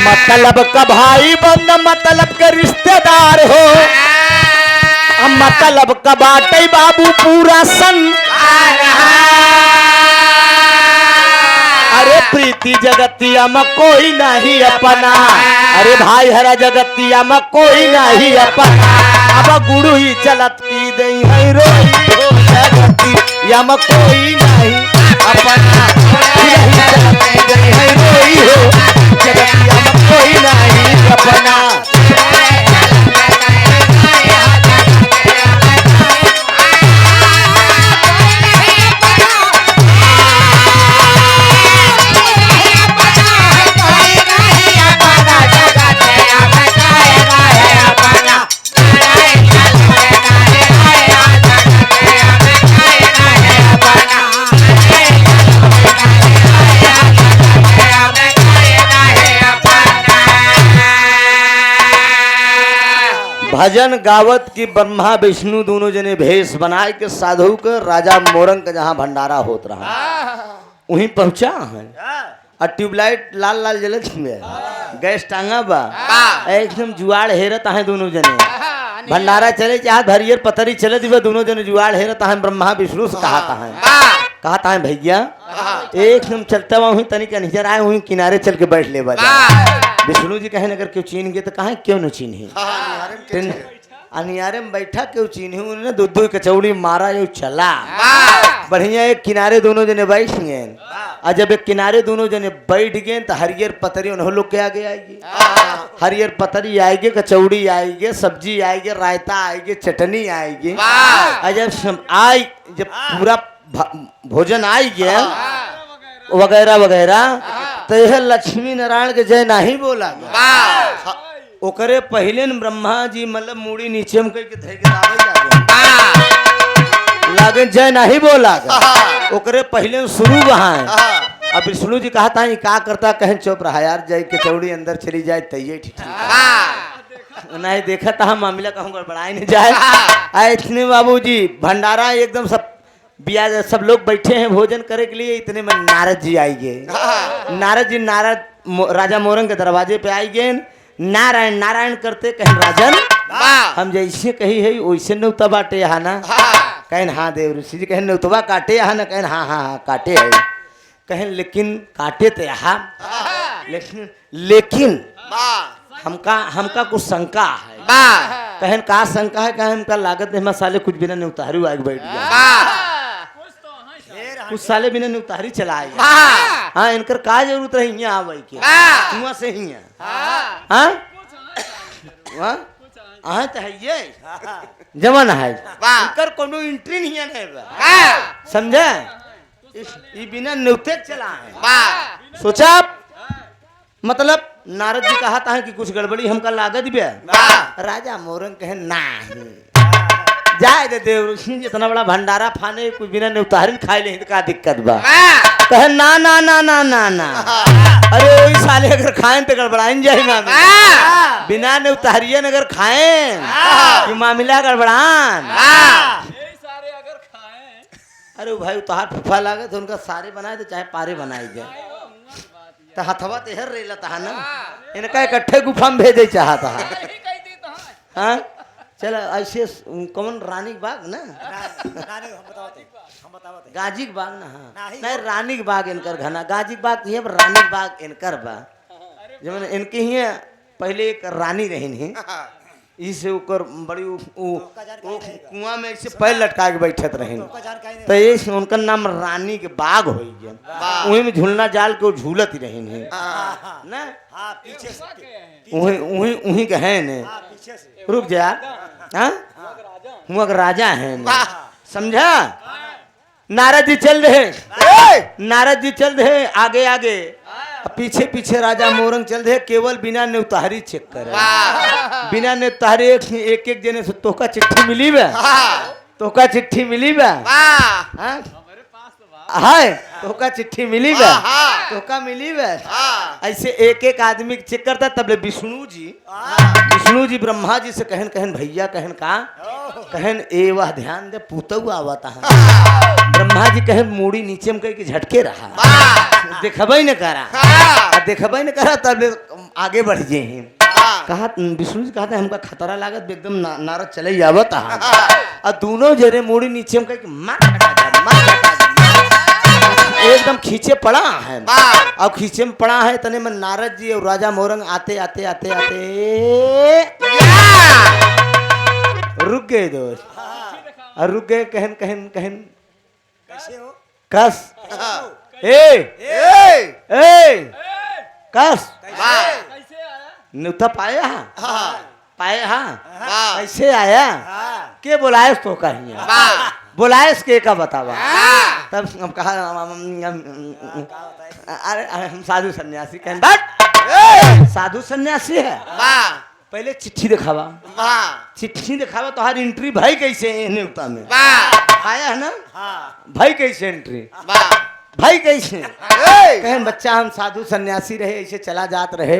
मतलब का भाई बंद मतलब के रिश्तेदार हो, मतलब का बाटे बाबू पूरा सन, अरे प्रीति जगतिया में कोई नहीं अपना, अरे भाई हरा जगतिया में कोई नहीं अपना, अब गुरु ही चलत की दई है रोई हो जगती यम कोई नहीं अपना यही जाती दई है रोई हो जगती यम कोई नहीं अपना। भजन गावत की ब्रह्मा विष्णु दोनों जने भेष बनाए के साधु के राजा मोरंग का जहाँ भंडारा होत रहा वहीं पहुंचा है और ट्यूबलाइट लाल लाल जलत हुए गैस टांगा बा एकदम जुआड़ हेरत है दोनों जने भंडारा चले चाहे हरियर पतरी चले दिवे दोनों जने जुआड़ हेरत है ब्रह्मा विष्णु से कहता है भैया एकदम चलता हुआ वहीं तनिक नजर आए वहीं किनारे चल के बैठ ले बजा। विष्णु जी कहे अगर क्यों चीन गए तो कहा क्यों न चीन्हे अनियारे में बैठा क्यों चीन्हे उन्होंने दूध दूध कचौड़ी मारा यो चला बढ़िया एक किनारे दोनों जने बैठ गए और जब एक किनारे दोनों जने बैठ गए तो हरियर पतरी उन्होंने लोग के आगे आएगी हरियर पतरी आएगी कचौड़ी आएगी सब्जी आएगी रायता आएगी चटनी आएगी और जब आई जब पूरा भोजन आई गया वगैरह वगैरह तो यह लक्ष्मी नारायण के जय नहीं बोला ओकरे पहले न ब्रह्मा जी मतलब मूड़ी नीचे में करके धर के लागे जय नहीं बोला ओकरे पहले शुरू वहाँ अब विष्णु जी कहता है क्या करता कहें चुप रहा यार जय कचौड़ी अंदर चली जाए तैये ठीक नहीं देखा था मामला कहूँ गड़बड़ाई नहीं जाए इतने बाबूजी भंडारा एकदम सब लोग बैठे हैं भोजन करे के लिए इतने में नारद जी आएंगे नारद राजा मोरंग के दरवाजे पे आएंगे नारायण नारायण करते कहें राजन हम जैसे कही है वैसे नौता बाटे यहाँ ना कहें हाँ देव ऋषि जी कहें नौतवा काटे यहाँ ना कहें हाँ हाँ हाँ काटे है कहें लेकिन काटे तो यहाँ लेकिन हमका कुछ शंका है कहें का शंका है कहें हमका लागत है मसाले कुछ बिना नहीं उतारू आगे बैठ गया कुछ साले बिना नहीं उतारी चलाए हाँ इनकर का जरूरत है यहाँ आवे के वहाँ से ही हाँ तो है ये जमन है इनकर कोनो एंट्री नहीं है समझे ये बिना न्यूते चला है सोचा मतलब नारद जी कहा था कि कुछ गड़बड़ी हमका लागत भी राजा मोरंग कहे नहीं जाए दे देव ऋषि इतना बड़ा भंडारा फाने कुछ बिना उतारिन खाए ले का दिक्कत बा कहे ना ना ना ना ना ना अरे वही साले अगर खाएं तो गड़बड़ाइन जाए मामला बिना ने उतारिए अगर खाएं कि मामला गड़बड़ान अरे भाई उतार फूफा लागे तो उनका सारे बनाए तो चाहे पारे बनाए जाए तो हथवा तेहर रेला था ना इनका इकट्ठे गुफा में भेजे चाहता हाँ चलो ऐसे कौन रानी बाग ना गाजी बाग ना हाँ नहीं रानी बाग इनकर घना गाजी बाग नहीं है रानी बाग इनकर बा जब इनके ही पहले एक रानी रही इसे ऊपर बड़ी कुआं में ऐसे पैर लटका के बैठत रहे तो ये उनका नाम रानी के बाग हो गया वहीं में झूलना जाल के झूलत ही रहे ना वहीं के है ने रुक जा हाँ राजा है समझा नारद जी चल रहे आगे आगे पीछे पीछे राजा मोरंग चल रहे केवल बिना नेवतारी चेक करे बिना नेवतारी एक एक जने से तोका चिट्ठी मिली बा तोका चिट्ठी मिली बा हाय तोका चिट्ठी मिली बा तोका मिली बा ऐसे एक एक आदमी चेक करता तब विष्णु जी ब्रह्मा जी से कहन भैया कहन ए वह ध्यान दे पूतऊ आवता है ब्रह्मा जी कहन मूड़ी नीचे में करके झटके रहा देखबई न करा तब आगे बढ़ जे कहा विष्णु जी कहते हमका खतरा लागत एकदम नारद चले आवत और दोनों जरे मूड़ी नीचे में करके मार एकदम खींचे पड़ा है अब खींचे में पड़ा है तने में नारद जी और राजा मोरंग आते आते आते आते रुक गए दोस्त और रुक गए कहन कहन कहन कैसे हो? कस हाँ। ए ए कस कैसे? न्यूता पाया हाँ। पाया हाँ वाह। कैसे आया हाँ। के बुलाए तो कहीं वाह। बुलाए के का बतावा हाँ। तब हम कहा क्या बताए? अरे अरे हम साधु सन्यासी कहें बट साधु सन्यासी है वाह। पहले चिट्ठी दिखावा वाह। चिट्ठी दिखावा तो हर एंट्री भाई कैसे है न्यूता में वाह। आया है ना हाँ। भाई कैसे एंट्री वाह। भाई कैसे कहें बच्चा हम साधु सन्यासी रहे ऐसे चला जात रहे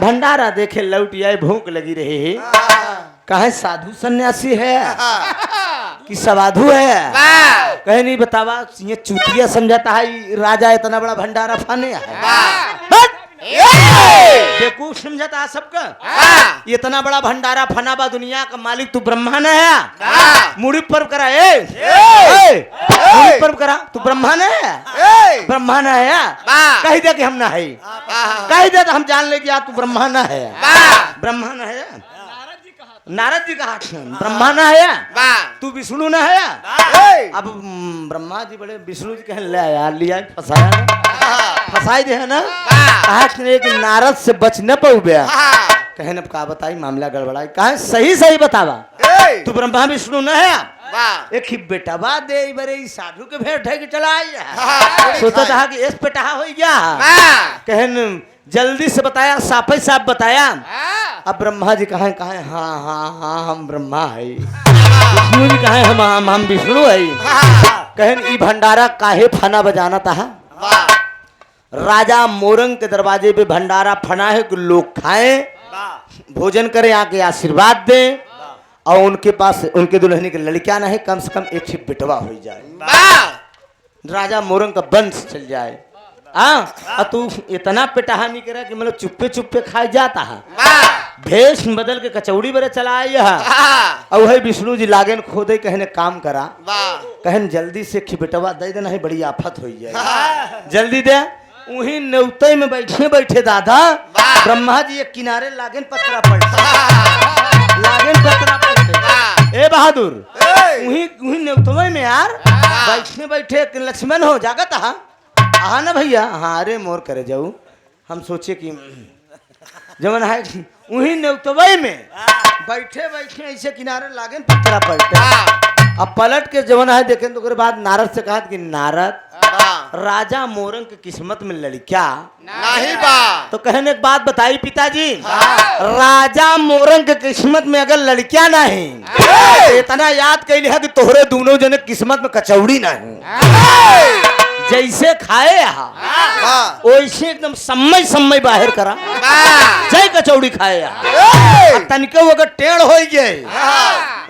भंडारा देखे लौट आए भूख लगी रहे कहे साधु सन्यासी है कि सवाधु है वाह। कहे नहीं बतावा ये चूतिया समझाता है ये राजा इतना बड़ा भंडारा फाने है वाह। बट बेवकूफ समझाता है सबका वाह। इतना बड़ा भंडारा फना बा दुनिया का मालिक तू ब्रह्मा न है वाह। मुड़ी पर्व करा मुड़ी पर्व करा तू ब्रह्मा न है ब्रह्मा न है वाह। कह दे कि हम ना है वाह। कह दे तो हम जान ले कि यार तू ब्रह्मा न है वाह। ब्रह्मा न है नारद जी कहा ब्रह्मा न है वाह। तू विष्णु न है अब ब्रह्मा जी बड़े विष्णु जी कहे ले यार लिया फंसाया ना फंसाई दे है ना कहा कि नारद से बच न पाऊ बया कहे न का बताई मामला गड़बड़ाई कहा सही सही बतावा तू ब्रह्मा विष्णु न है वाह। एक ही बेटा बात दे बरे ई साधु के भेंट है कि चला आई हाँ। सोचा था कि इस पेटा हो गया वाह। कहन जल्दी से बताया साफे साफ बताया वाह। अब ब्रह्मा जी कहे हाँ हाँ हाँ हम ब्रह्मा है विष्णु जी कहे हम विष्णु है कहन ई भंडारा काहे फना बजाना था वाह। राजा मोरंग के दरवाजे पे भंडारा फना है कि लोग खाएं भोजन करें आके आशीर्वाद दें और उनके पास उनके दुल्हनी के लड़कियां ना है कम से कम एक ही बिटवा हो जाए वाह। राजा मोरंग का वंश चल जाए और तू इतना पेटाहानी करा कि मतलब चुप्पे चुप्पे खाए जाता है वाह। भेष बदल के कचौड़ी बरे चला आई है वाह। और वही विष्णु जी लागेन खोदे कहने काम करा वाह। कहन जल्दी से खिबेटवा दे देना है बड़ी आफत हो जाए जल्दी दे वही नेवते में बैठे बैठे दादा वाह। ब्रह्मा जी एक किनारे लागेन पत्रा पलटे लागेन पत्रा पलटे ए बहादुर वही वही नेवतवे में यार बैठे बैठे लक्ष्मण हो जागत हा ना भैया हाँ अरे मोर करे जाऊ हम सोचे कि जमन है वही नेवतवे में बैठे बैठे ऐसे किनारे लागे पत्थरा पलटे अब पलट के जवन है देखें तो उसके बाद नारद से कहा कि नारद राजा मोरंग की किस्मत में लड़किया नहीं बा। तो कहने एक बात बताई पिताजी राजा मोरंग की किस्मत में अगर लड़कियां नहीं तो इतना याद कैली है कि तोहरे दोनों जने किस्मत में कचौड़ी नहीं जैसे खाए वैसे एकदम समय समय बाहर करा जय कचौड़ी खाए तनिके वो अगर टेढ़ हो गए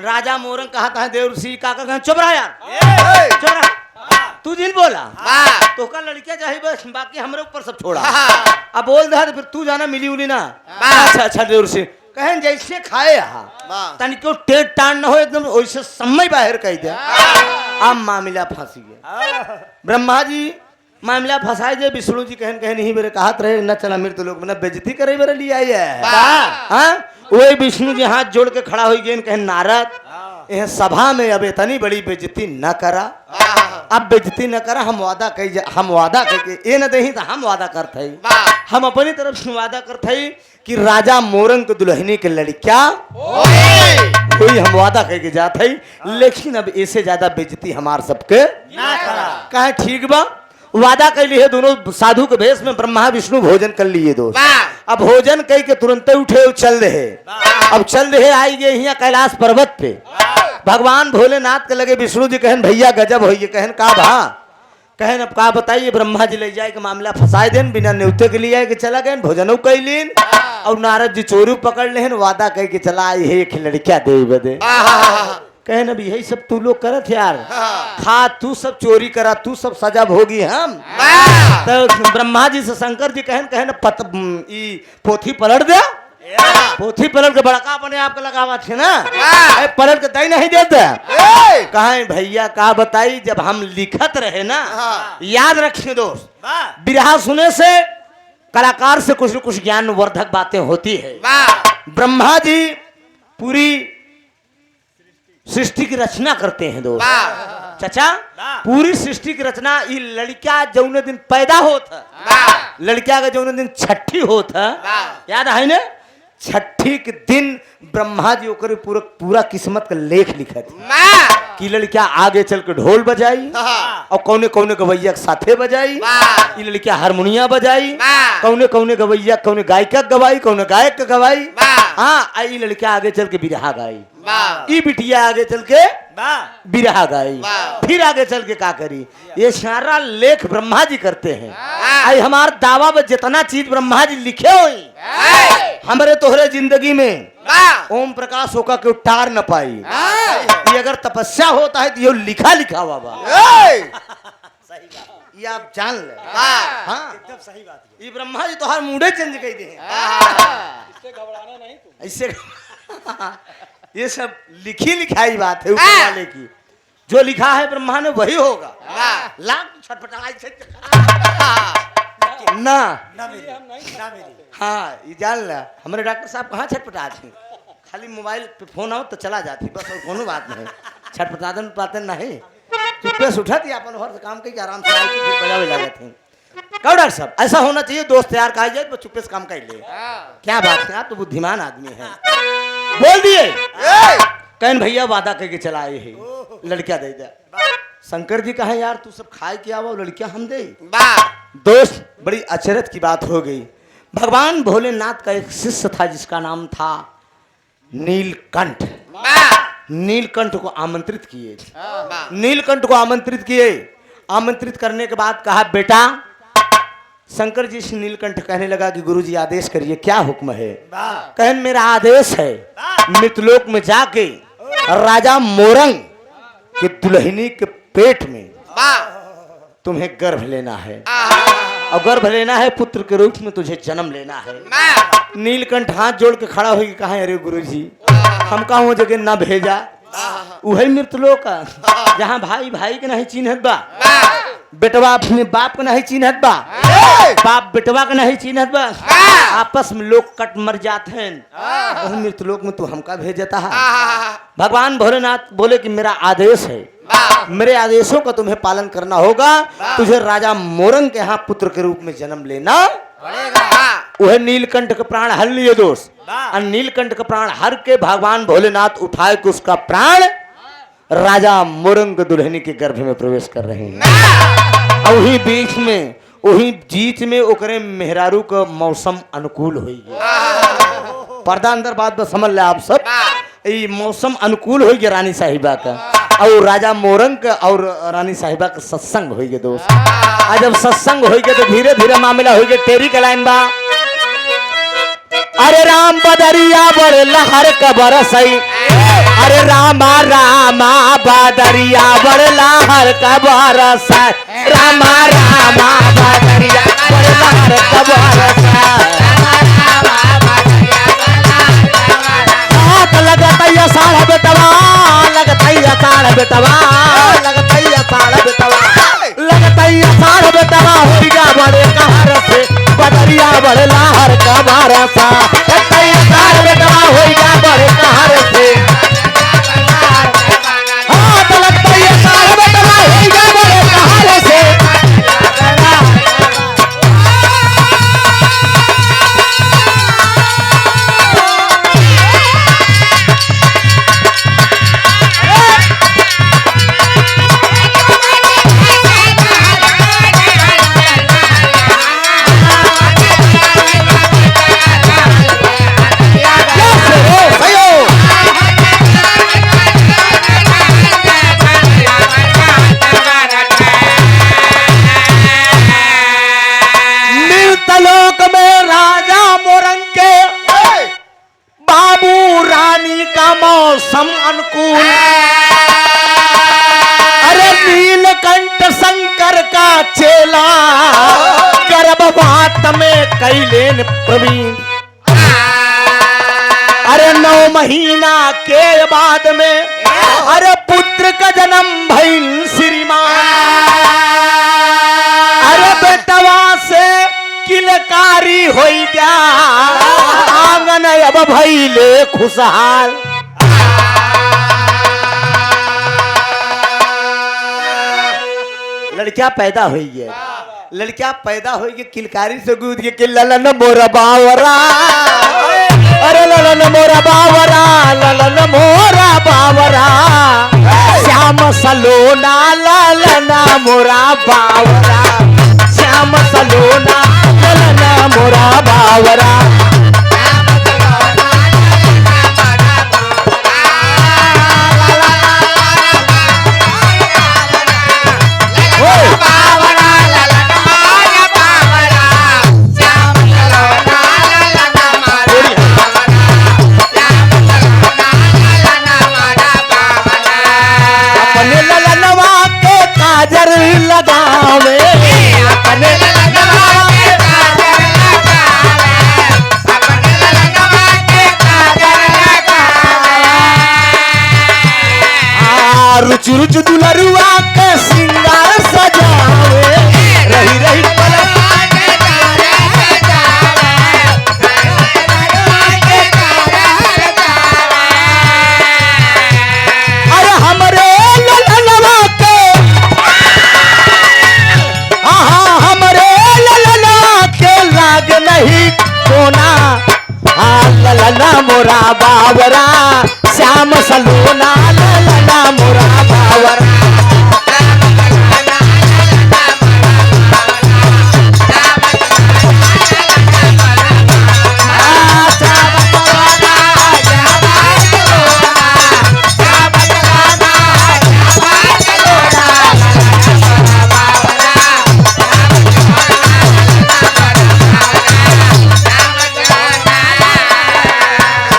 राजा मोरंग कहता है देव ऋषि काका कहा चुप रहा यार चुप रहा तू जिन बोला तो का लड़कियां चाहे बस बाकी हमरे ऊपर सब छोड़ा अब बोल दे तो फिर तू जाना मिली उली ना अच्छा अच्छा देव ऋषि कहें जैसे खाए तनिको टेढ़ टाण न हो एकदम वैसे समय बाहर कह दे अब मामला फंसी गया ब्रह्मा जी मामला फंसाए जे विष्णु जी कहन कहन ही मेरे कहत रहे न चला मेरे तो लोग मैंने बेइज्जती करे मेरे लिए आई है वही विष्णु जी हाथ जोड़ के खड़ा हो गए कहन नारद यह सभा में अब इतनी बड़ी बेइज्जती न करा अब बेइज्जती न करा हम वादा कह ये न दही तो हम वादा करते हम अपनी तरफ से वादा करते कि राजा मोरंग के दुल्हनी के लड़किया कोई हम वादा कह के जाते लेकिन अब ऐसे ज्यादा बेइज्जती हमार सबके कहा ठीक बा वादा कर लिए दोनों साधु के भेष में ब्रह्मा विष्णु भोजन कर लिए दोस्त अब भोजन कह के तुरंत उठे चल रहे अब चल रहे आई गए यहाँ कैलाश पर्वत पे भगवान भोलेनाथ के लगे विष्णु जी कहन भैया गजब होइए कहन का भा कहन अब का बताइए ब्रह्मा जी ले जाए के मामला फंसाए देन बिना न्योते के लिए कि चला गए भोजनों कैलीन और नारद जी चोरी पकड़ लेन वादा कह के चला आई है एक लड़किया दे बदे कहन अब यही सब तू लोग करत यार खा तू सब चोरी करा तू सब सजा भोगी हम तो ब्रह्मा जी से शंकर जी कहन कहन पोथी पलट दे पोथी पलट के बड़का अपने आप के लगावा थे ना पलट के दई नहीं देते कहे भैया का बताई जब हम लिखत रहे ना याद रखिए दोस्त बिरहा सुने से कलाकार से कुछ न कुछ ज्ञान वर्धक बातें होती है ब्रह्मा जी पूरी सृष्टि की रचना करते हैं दोस्त। वाह चाचा पूरी सृष्टि की रचना ये लड़किया जौन दिन पैदा होता वाह लड़किया का जौन दिन छठी होता वाह याद है ना छठी के दिन ब्रह्मा जी ओकर पूरा पूरा किस्मत का लेख लिखत वाह कि लड़किया आगे चल के ढोल बजाई हाँ। और कौने कौने गवैया के साथे बजाई वाह। ये लड़किया हारमोनिया बजाई वाह। कौने कौने गवैया कौने गायिका गवाई कौने गायक का गवाई वाह। हाँ ये लड़किया आगे चल के बिरहा गाई वाह ई बिटिया आगे चल के वाह बिरहा गाई वाह। फिर आगे चल के का करी ये सारा लेख ब्रह्मा जी करते हैं वाह। आई हमार दावा में जितना चीज ब्रह्मा जी लिखे हुई हमारे तोहरे जिंदगी में वाह ओम प्रकाश होकर के उतार न पाई ये अगर तपस्या होता है तो ये लिखा लिखा हुआ बा ये आप जान ले वाह हाँ एकदम सही बात है। ये ब्रह्मा जी तोहार मूडे चेंज कर दे इससे घबराना नहीं तुम। ऐसे ये सब लिखी लिखाई बात है ऊपर वाले की जो लिखा है ब्रह्मा ने वही होगा वाह लाख ना ना मिली ना मिली। हाँ ये जान ला हमारे डॉक्टर साहब कहाँ छटपटाते हैं खाली मोबाइल पे फोन आओ तो चला जाती बस और कोनो बात नहीं छटपटाते पाते नहीं चुप्पे से उठा दिया अपन घर से काम करके आराम से आके फिर बजावे लगे थे कहो डॉक्टर साहब ऐसा होना चाहिए दोस्त यार कहा जाए तो चुप्पे से काम कर ले क्या बात है आप तो बुद्धिमान आदमी हैं बोल दिए कहन भैया वादा करके चलाए है लड़किया दे दे शंकर जी कहा यार तू सब खाए के आवा लड़किया हम दे वाह दोस्त बड़ी अचरज की बात हो गई भगवान भोलेनाथ का एक शिष्य था जिसका नाम था नीलकंठ वाह नीलकंठ को आमंत्रित किए वाह नीलकंठ को आमंत्रित किए आमंत्रित करने के बाद कहा बेटा शंकर जी से नीलकंठ कहने लगा कि गुरुजी आदेश करिए क्या हुक्म है कहन मेरा आदेश है मृतलोक में जाके राजा मोरंग के दुल्हनी के पेट में वाह तुम्हें गर्भ लेना है वाह और गर्भ लेना है पुत्र के रूप में तुझे जन्म लेना है नीलकंठ हाथ जोड़ के खड़ा होकर कहा अरे गुरुजी हम कहा वो जगह ना भेजा वही मृतलोक का जहाँ भाई भाई के नहीं चिन्हत बा बेटवा अपने बाप के नहीं चिन्हत बा बाप बेटवा के नहीं चिन्हत बा आपस में लोग कट मर जाते हैं वही मृतलोक में तू हमका भेजता है भगवान भोलेनाथ बोले कि मेरा आदेश है मेरे आदेशों का तुम्हें पालन करना होगा तुझे राजा मोरंग के यहाँ पुत्र के रूप में जन्म लेना वह नीलकंठ का प्राण हर लिए दोस्त और नीलकंठ का प्राण हर के भगवान भोलेनाथ उठाए के उसका प्राण राजा मोरंग दुल्हनी के गर्भ में प्रवेश कर रहे हैं और वही बीच में वही जीत में ओकरे मेहरारू का मौसम अनुकूल हुई पर्दा अंदर बात बस समझ ले आप सब ये मौसम अनुकूल हो गया रानी साहिबा का और राजा मोरंग का और रानी साहिबा का सत्संग हो गया दोस्त आज जब सत्संग हो गया तो धीरे धीरे मामला हो गया टेरी का लाइन बा अरे राम बदरिया बड़ लहर का बरसई अरे रामा रामा बदरिया बड़ लहर का बरसई रामा रामा बदरिया बड़ लहर का बरसई लगतैया साढ़ बेटवा लगतैया साढ़ बेटवा लगतैया साढ़ बेटवा लगतैया साढ़ बेटवा होइगा बड़े कहर से बदरिया बड़े लहर का बारसा लगतैया साढ़ बेटवा होइगा बड़े कहर से हाँ तो लगतैया साढ़ बेटवा होइगा बड़े कहर से मौसम अनुकूल अरे नीलकंठ शंकर का चेला गर्भपात में कैलेन प्रवीण अरे 9 महीना के बाद में अरे पुत्र का जन्म भइल श्रीमान अरे बेटवा से किलकारी होई गया आंगन अब भइले खुशहाल लड़कियां पैदा हुई है, लड़कियां पैदा हुई के किलकारी से कूद के ललन मोरा बावरा, अरे ललन मोरा बावरा, ललन मोरा बावरा, श्याम सलोना ललना मोरा बावरा, श्याम सलोना ललना मोरा बावरा। अपने ललनवा के काजर लगावे, अपने ललनवा के काजर लगावे, रुचि रुचि दुलरुआ के सिंगार सजावे, रही रही अरे हमरे ललनवा के, हाँ हमरे ललनवा के लाग नहीं कोना, हाँ ललना मोरा बावरा, श्याम सलोना ललना मोरा बावरा।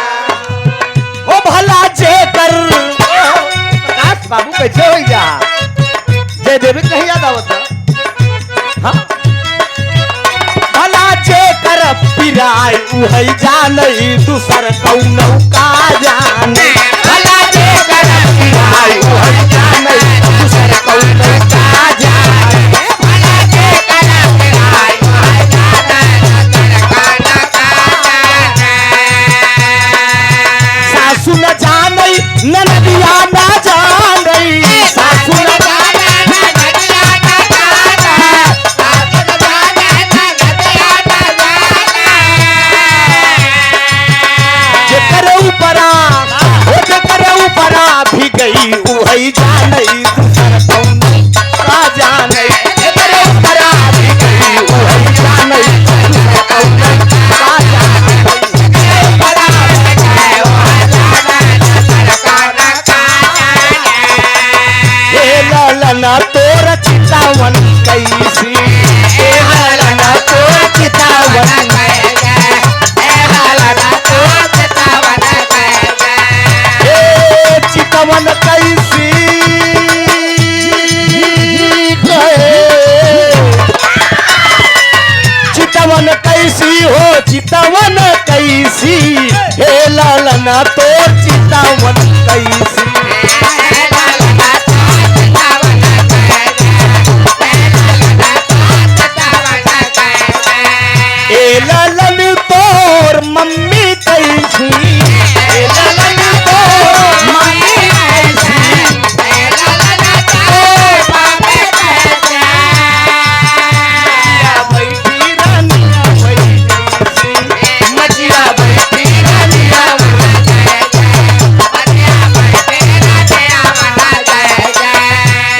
ओ भला जे कर प्रकाश बाबू कैसे हो जा जय देवी कहीं याद आवत हाँ भला जे कर पिराय उहै जानई दूसर कौनो का जाने, भला जे कर पिराय उहै जानई दूसर कौनो का जाने, भला जे कर पिराय उहै जानई दूसर कौनो का जाने। सासु न जानई ननदिया न जानई, सासु न जानई ननदिया न जानई, सासु न जानई ननदिया न जानई। जेकर ऊपरा ओ जेकर ऊपरा भी गई उहई जानई दूसर कौनो का जानई, जेकर ऊपरा भी गई उहई जानई दूसर कौनो का जानई, जेकर ऊपरा भी गई उहई जानई दूसर कौनो का जानई। हे ललना तोर चितावन कैसी, हे ललना तोर चितावन कैसी, हे ललना तोर चितावन कैसी, हे चितावन कैसी कहे, चितवन कैसी हो चितवन कैसी, हे ललना तोर चितवन कैसी, ए ललन तोर मम्मी कैसी, ए ललन तोर मम्मी कैसी, ए ललन तोर मम्मी कैसी, बैठी रानिया बैठी कैसी, मचिया बैठी रानिया बैठी मचिया बैठी रानिया बैठी।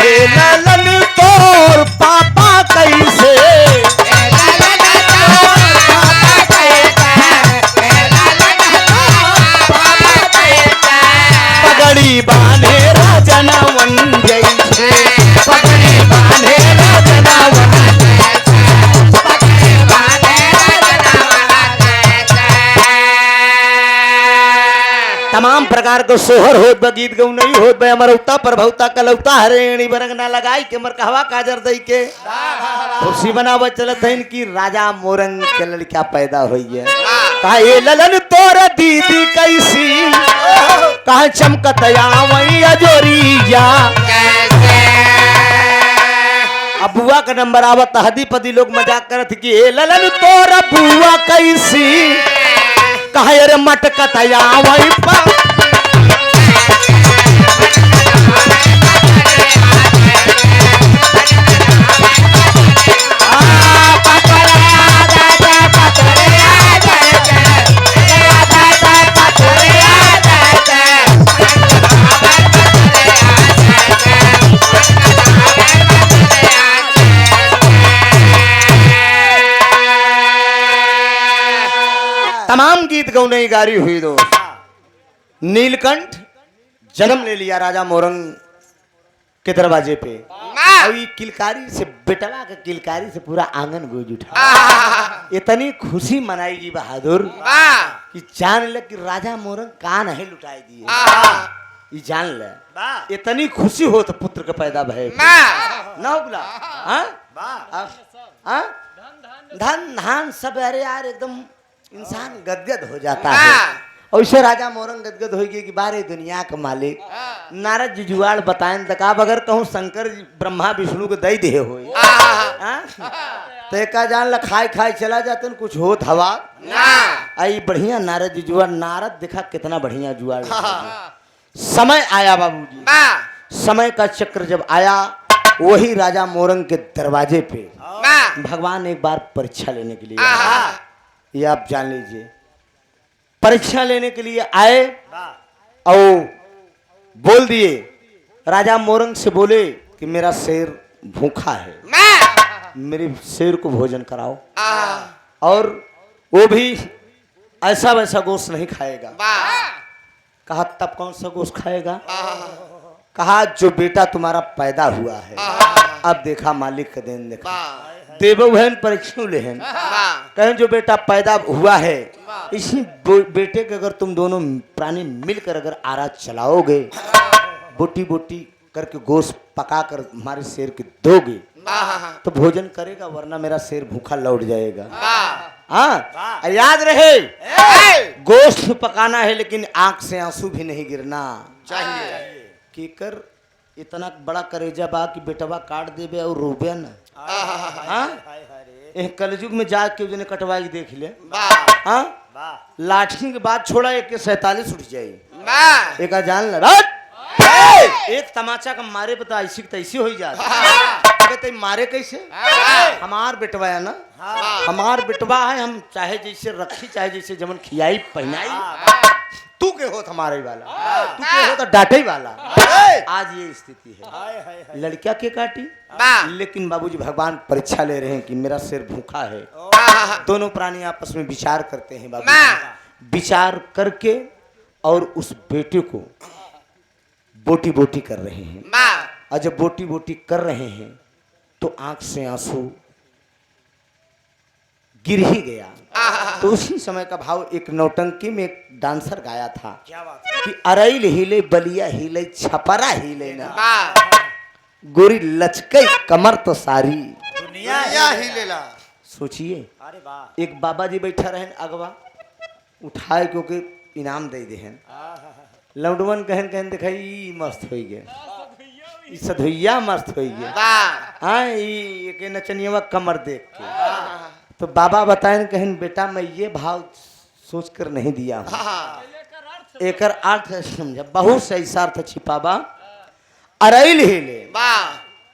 ए ललन तोर पापा कैसे, पगड़ी बांधे राजनवन जैसे, पगड़ी बांधे राजनवन जैसे, पगड़ी बांधे राजनवन जैसे। तमाम प्रकार को सोहर होत बा, गीत गौ नहीं होत बा, अमरौता प्रभौता कलौता हरेणी बरंग ना लगाई के मर कहवा काजर दई के खुशी बनाव चलत है कि राजा मोरंग के लड़का पैदा हुई है। कहा ये ललन तोर दीदी कैसी, कहा चमकत आवई अजोरिया, अब बुआ का नंबर आवत हदी पदी लोग मजाक करत कि ए ललन तोर बुआ कैसी, कहा रे मटकत आवई पा तमाम गीत गौने गारी हुई दोस्त। नीलकंठ जन्म ले लिया राजा मोरंग के दरवाजे पे, और ये किलकारी से बेटवा के किलकारी से पूरा आंगन गूंज उठा। इतनी खुशी मनाएगी बहादुर कि जान ले कि राजा मोरंग कान है लुटाई दिए, ये जान ले। इतनी खुशी हो तो पुत्र का पैदा भय ना उगला। धन धान सब, अरे यार एकदम इंसान गदगद हो जाता है। और इसे राजा मोरंग गदगद हो गई कि बारे दुनिया का मालिक नारद जी जुआड़ बताएं तक आप अगर कहूँ शंकर जी ब्रह्मा विष्णु को दई दे हो तो एक जान ला खाए खाए चला जाते न कुछ होत हवा आई बढ़िया नारद जी जुआड़। नारद देखा कितना बढ़िया जुआड़। समय आया बाबूजी, समय का चक्र जब आया वही राजा मोरंग के दरवाजे पे भगवान एक बार परीक्षा लेने के लिए आए। ये आप जान लीजिए, परीक्षा लेने के लिए आए और बोल दिए, राजा मोरंग से बोले कि मेरा शेर भूखा है, मेरे शेर को भोजन कराओ। और वो भी ऐसा वैसा गोश्त नहीं खाएगा। कहा तब कौन सा गोश्त खाएगा? कहा जो बेटा तुम्हारा पैदा हुआ है। अब देखा मालिक का दिन, देखा देवो बहन परीक्षा लेहन, कहें जो बेटा पैदा हुआ है इसी बेटे के अगर तुम दोनों प्राणी मिलकर अगर आरा चलाओगे, बोटी बोटी करके गोश्त पका कर हमारे शेर के दोगे तो भोजन करेगा, वरना मेरा शेर भूखा लौट जाएगा। हाँ याद रहे, गोश्त पकाना है लेकिन आंख से आंसू भी नहीं गिरना चाहिए। केकर इतना बड़ा करेजा बा कि बेटवा काट देवे और रोबे न। कलयुग में जाके उन्हें कटवाई देख ले। लाठी के बाद छोड़ा 147 उठ जाये। एक जान लड़ा एक तमाचा का मारे बता ऐसी तैसी हो जाती। मारे कैसे? हमार बेटवा है ना, हमार बेटवा है, हम चाहे जैसे रखी चाहे जैसे जमन खियाई पहनाई, तू के हो हमारे वाला, तू के हो तो डांटे वाला। आज ये स्थिति है, लड़किया के काटी। लेकिन बाबूजी भगवान परीक्षा ले रहे हैं कि मेरा शेर भूखा है। दोनों प्राणी आपस में विचार करते हैं बाबूजी, विचार करके और उस बेटे को बोटी बोटी कर रहे हैं। और जब बोटी बोटी कर रहे हैं तो आंख से आंसू गिर ही गया। तो उसी समय का भाव एक नौटंकी में एक डांसर गाया था कि अरैल हिले बलिया हिले छपरा हिले ना, गोरी लचके कमर तो सारी दुनिया हिलेला। सोचिए, एक बाबा जी बैठा रहे अगवा, उठाए क्योंकि इनाम दे दे लौडवन कहन कहन दिखाई मस्त हो गए, सधुइया मस्त हो गए। हाँ ये नचनिया कमर देख के तो बाबा बताए कहन बेटा मैं ये भाव सोच कर नहीं दिया हूँ, एक अर्थ समझा, बहुत से ऐसा अर्थ छिपावा। अरैल हिले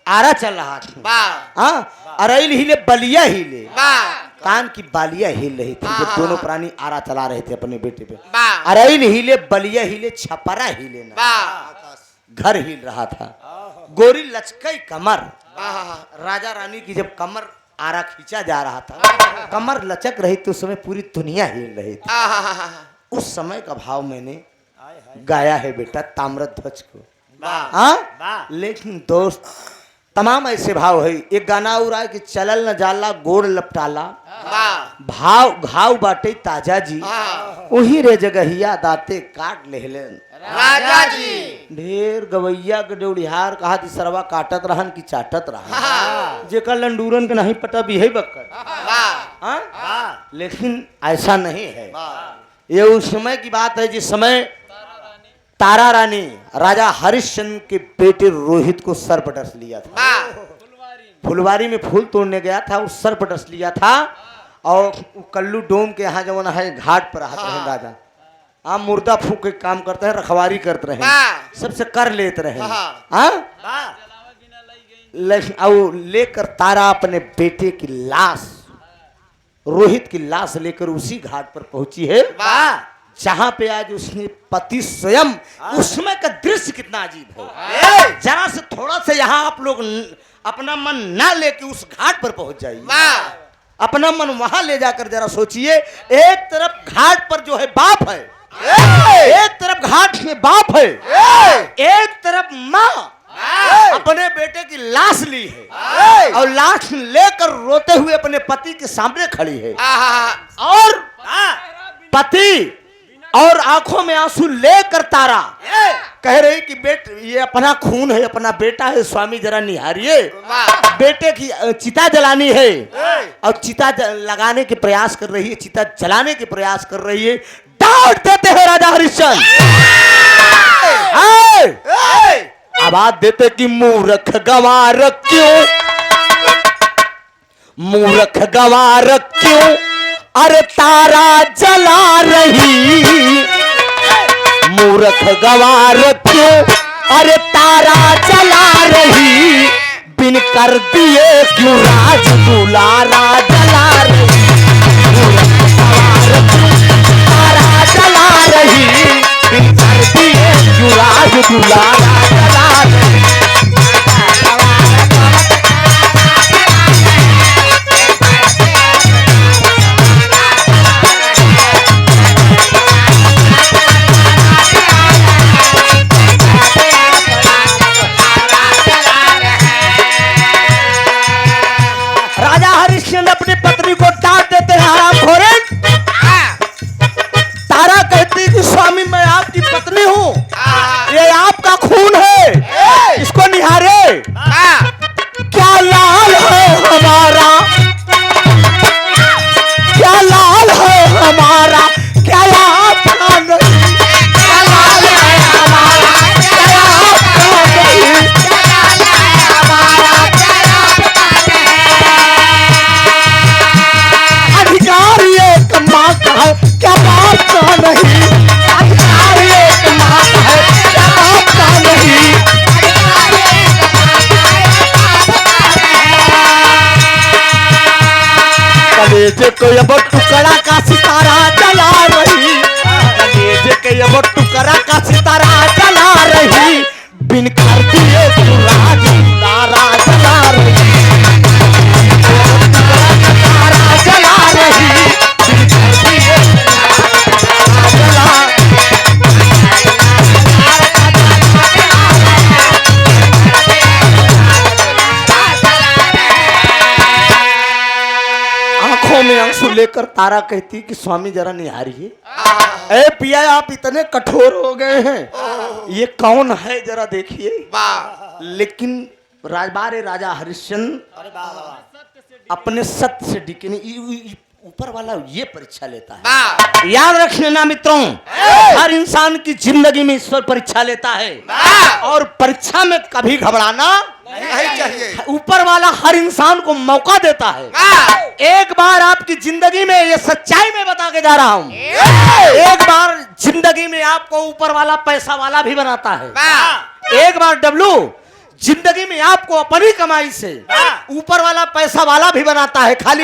आरा चल रहा था, अरैल हिले बलिया हिले, कान की बालियां हिल रही थी जब दोनों प्राणी आरा चला रहे थे अपने बेटे पे। अरैल हिले बलिया हिले छपरा हिले ना, घर हिल रहा था। गोरी लचकई कमर, राजा रानी की जब कमर आरा खींचा जा रहा था, कमर लचक रही तो उस समय पूरी दुनिया हिल रही थी। उस समय का भाव मैंने गाया है बेटा ताम्रध्वज को। लेकिन दोस्त तमाम ऐसे भाव है। एक गाना हो रहा है कि चलल न जाला गोड़ लपटाला, भाव घाव बाटे ताजा जी, वही रे जगहिया दाते काट लेहलन राजा जी। ढेर गवैया के डोड़िहार कहा सरवा काटत रहन की चाटत रहन, जेकर लंडूरन के नहीं पता भी है बक्कर। लेकिन ऐसा नहीं है, ये उस समय की बात है जिस समय तारा रानी राजा हरिश्चंद्र के बेटे रोहित को सर पर डस लिया था। फुलवारी में फूल तोड़ने गया था, उस सर पर डस लिया था। और कल्लू डोम के यहाँ जो है घाट पर आते हैं राजा, आप मुर्दा फूक के काम करते हैं, रखवारी करते रहे, सबसे कर लेते रहे। लेकर तारा अपने बेटे की लाश, रोहित की लाश लेकर उसी घाट पर पहुंची है जहां पे आज उसने पति स्वयं। उसमें का दृश्य कितना अजीब है, जरा से थोड़ा सा यहाँ आप लोग अपना मन ना लेके उस घाट पर पहुंच जाइए, अपना मन वहां ले जाकर जरा सोचिए। एक तरफ घाट पर जो है बाप है, एक तरफ घाट में बाप है, एक तरफ माँ अपने बेटे की लाश ली है और लाश लेकर रोते हुए अपने पति के सामने खड़ी है और पति और आंखों में आंसू लेकर तारा कह रही कि ये अपना खून है, अपना बेटा है, स्वामी जरा निहारिए। बेटे की चिता जलानी है और चिता लगाने के प्रयास कर रही है, चिता जलाने के प्रयास कर रही है। डांट देते हैं राजा हरिश्चंद्र, आवाज देते कि मूर्ख गंवार क्यों, मूर्ख गंवार क्यों अरे तारा जला रही, मूर्ख गंवार क्यों अरे तारा जला रही, बिन कर दिए क्यों राज दुलारा जला रही, मूर्ख गंवार क्यों तारा जला रही, बिन कर दिए क्यों राज दुलारा जला रही। राजा हरिश्चंद्र अपनी पत्नी को डांट देते हैं, हरामखोरे। तारा कहती कि स्वामी मैं आपकी पत्नी हूँ, ये आपका खून है, इसको निहारे। क्या लाल है हमारा, क्या लाल है हमारा, क्या आपका नहीं, क्या लाल है हमारा, क्या आपका नहीं, अधिकार एक माँ का है, क्या बाप का नहीं, अधिकार एक माँ का है, क्या बाप का नहीं। कलेजे को अब टुकड़ा का सितारा जला रही, कलेजे के अब टुकड़ा का सितारा जला रही, बिन कर दिए तू राज तारा जला रही, तारा जला रही, बिन कर दिए तारा जला। आंखों में आंसू लेकर तारा कहती कि स्वामी जरा निहारिए। ए पिया आप इतने कठोर हो गए हैं, ये कौन है जरा देखिए। लेकिन राजबारे राजा हरिश्चंद्र अपने सत्य से डिके नहीं, ऊपर वाला ये परीक्षा लेता है। याद रखने ना मित्रों, हर इंसान की जिंदगी में ईश्वर परीक्षा लेता है और परीक्षा में कभी घबराना नहीं चाहिए। ऊपर वाला हर इंसान को मौका देता है। एक बार आपकी जिंदगी में, ये सच्चाई में बता के जा रहा हूं, एक बार जिंदगी में आपको ऊपर वाला पैसा वाला भी बनाता है। एक बार डब्लू जिंदगी में आपको अपनी कमाई से ऊपर वाला पैसा वाला भी बनाता है। खाली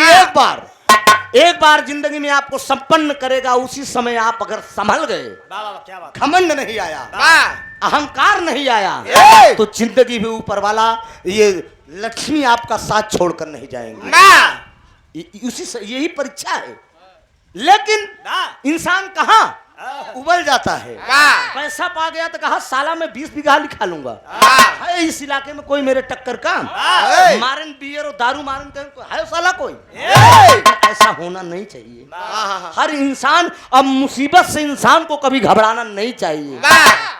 एक बार जिंदगी में आपको संपन्न करेगा। उसी समय आप अगर संभल गए, क्या बात, घमंड नहीं आया, अहंकार नहीं आया, तो जिंदगी में ऊपर वाला ये लक्ष्मी आपका साथ छोड़कर नहीं जाएंगे। उसी से यही परीक्षा है। लेकिन इंसान कहाँ उबल जाता है। पैसा पा गया तो कहा साला मैं 20 बीघा लिखा लूंगा, है इस इलाके में कोई मेरे टक्कर का, मारन बियर और दारू मारन है साला कोई। ऐसा होना नहीं चाहिए। हर इंसान, अब मुसीबत से इंसान को कभी घबराना नहीं चाहिए।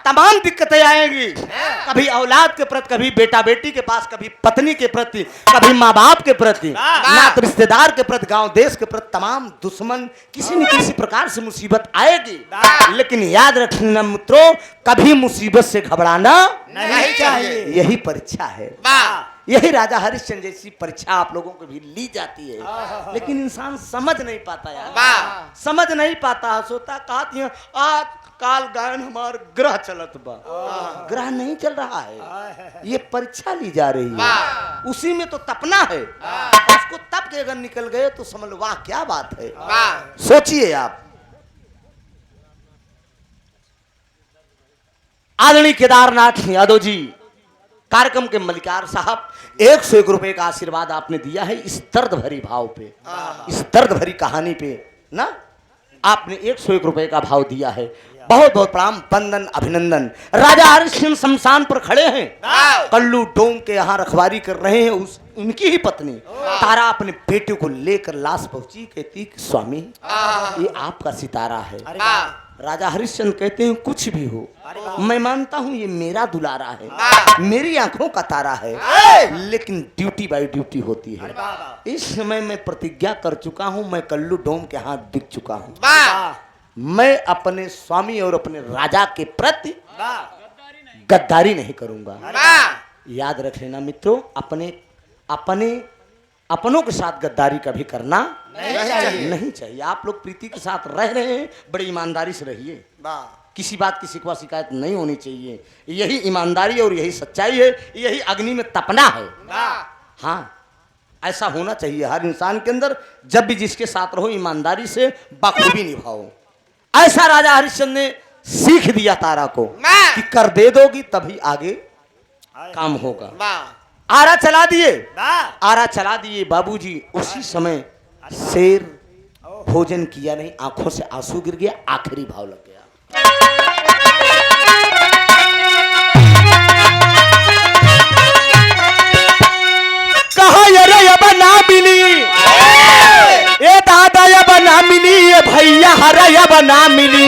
तमाम दिक्कतें आएंगी, कभी औलाद के प्रति, कभी बेटा बेटी के पास, कभी पत्नी के प्रति, कभी माँ बाप के प्रति, नात रिश्तेदार के प्रति, गांव देश के प्रति, तमाम दुश्मन किसी न किसी प्रकार से मुसीबत आएगी। लेकिन याद रखना मित्रों, कभी मुसीबत से घबराना नहीं चाहिए। यही परीक्षा है। यही राजा हरिश्चंद्र जैसी परीक्षा आप लोगों को भी ली जाती है। लेकिन इंसान समझ नहीं पाता यार, समझ नहीं पाता। सोता कहती है आज काल गायन हमार ग्रह चलत बा, ग्रह नहीं चल रहा है, ये परीक्षा ली जा रही है। उसी में तो तपना है, उसको तप के अगर निकल गए तो समझ लो वाह क्या बात है। सोचिए आप, आदरणीय केदारनाथ यादव जी कार्यक्रम के मलिकार साहब, 101 रुपए का आशीर्वाद आपने दिया है इस दर्द भरी भाव पे, इस दर्द भरी कहानी पे ना। आपने 101 रुपए का भाव दिया है, बहुत बहुत प्रणाम, वंदन, अभिनंदन। राजा हरिश्चंद्र शमशान पर खड़े हैं, कल्लू डोम के यहाँ रखवारी कर रहे हैं। उनकी ही पत्नी तारा अपने बेटे को लेकर लाश पहुंची, कहती कि स्वामी ये आपका सितारा है। राजा हरिश्चंद्र कहते हैं कुछ भी हो, मैं मानता हूँ ये मेरा दुलारा है, मेरी आंखों का तारा है, लेकिन ड्यूटी बाई ड्यूटी होती है। इस समय मैं प्रतिज्ञा कर चुका हूँ, मैं कल्लू डोम के हाथ बिक चुका हूँ, मैं अपने स्वामी और अपने राजा के प्रति गद्दारी नहीं करूंगा। याद रख लेना मित्रों, अपनों के साथ गद्दारी कभी करना नहीं चाहिए। आप लोग प्रीति के साथ रह रहे हैं, बड़ी ईमानदारी से रहिए, किसी बात की शिकवा शिकायत नहीं होनी चाहिए। यही ईमानदारी और यही सच्चाई है, यही अग्नि में तपना है। हाँ, ऐसा होना चाहिए हर इंसान के अंदर। जब भी जिसके साथ रहो ईमानदारी से बखूबी निभाओ। ऐसा राजा हरिश्चंद्र ने सीख दिया तारा को कि कर दे दोगी तभी आगे काम होगा। आरा चला दिए बाबूजी। उसी समय शेर भोजन किया नहीं, आंखों से आंसू गिर गया, आखिरी भाव लग गया। कहा ये अब ना मिली, ए दादा अब ना मिली, ये भैया हरा अब ना मिली।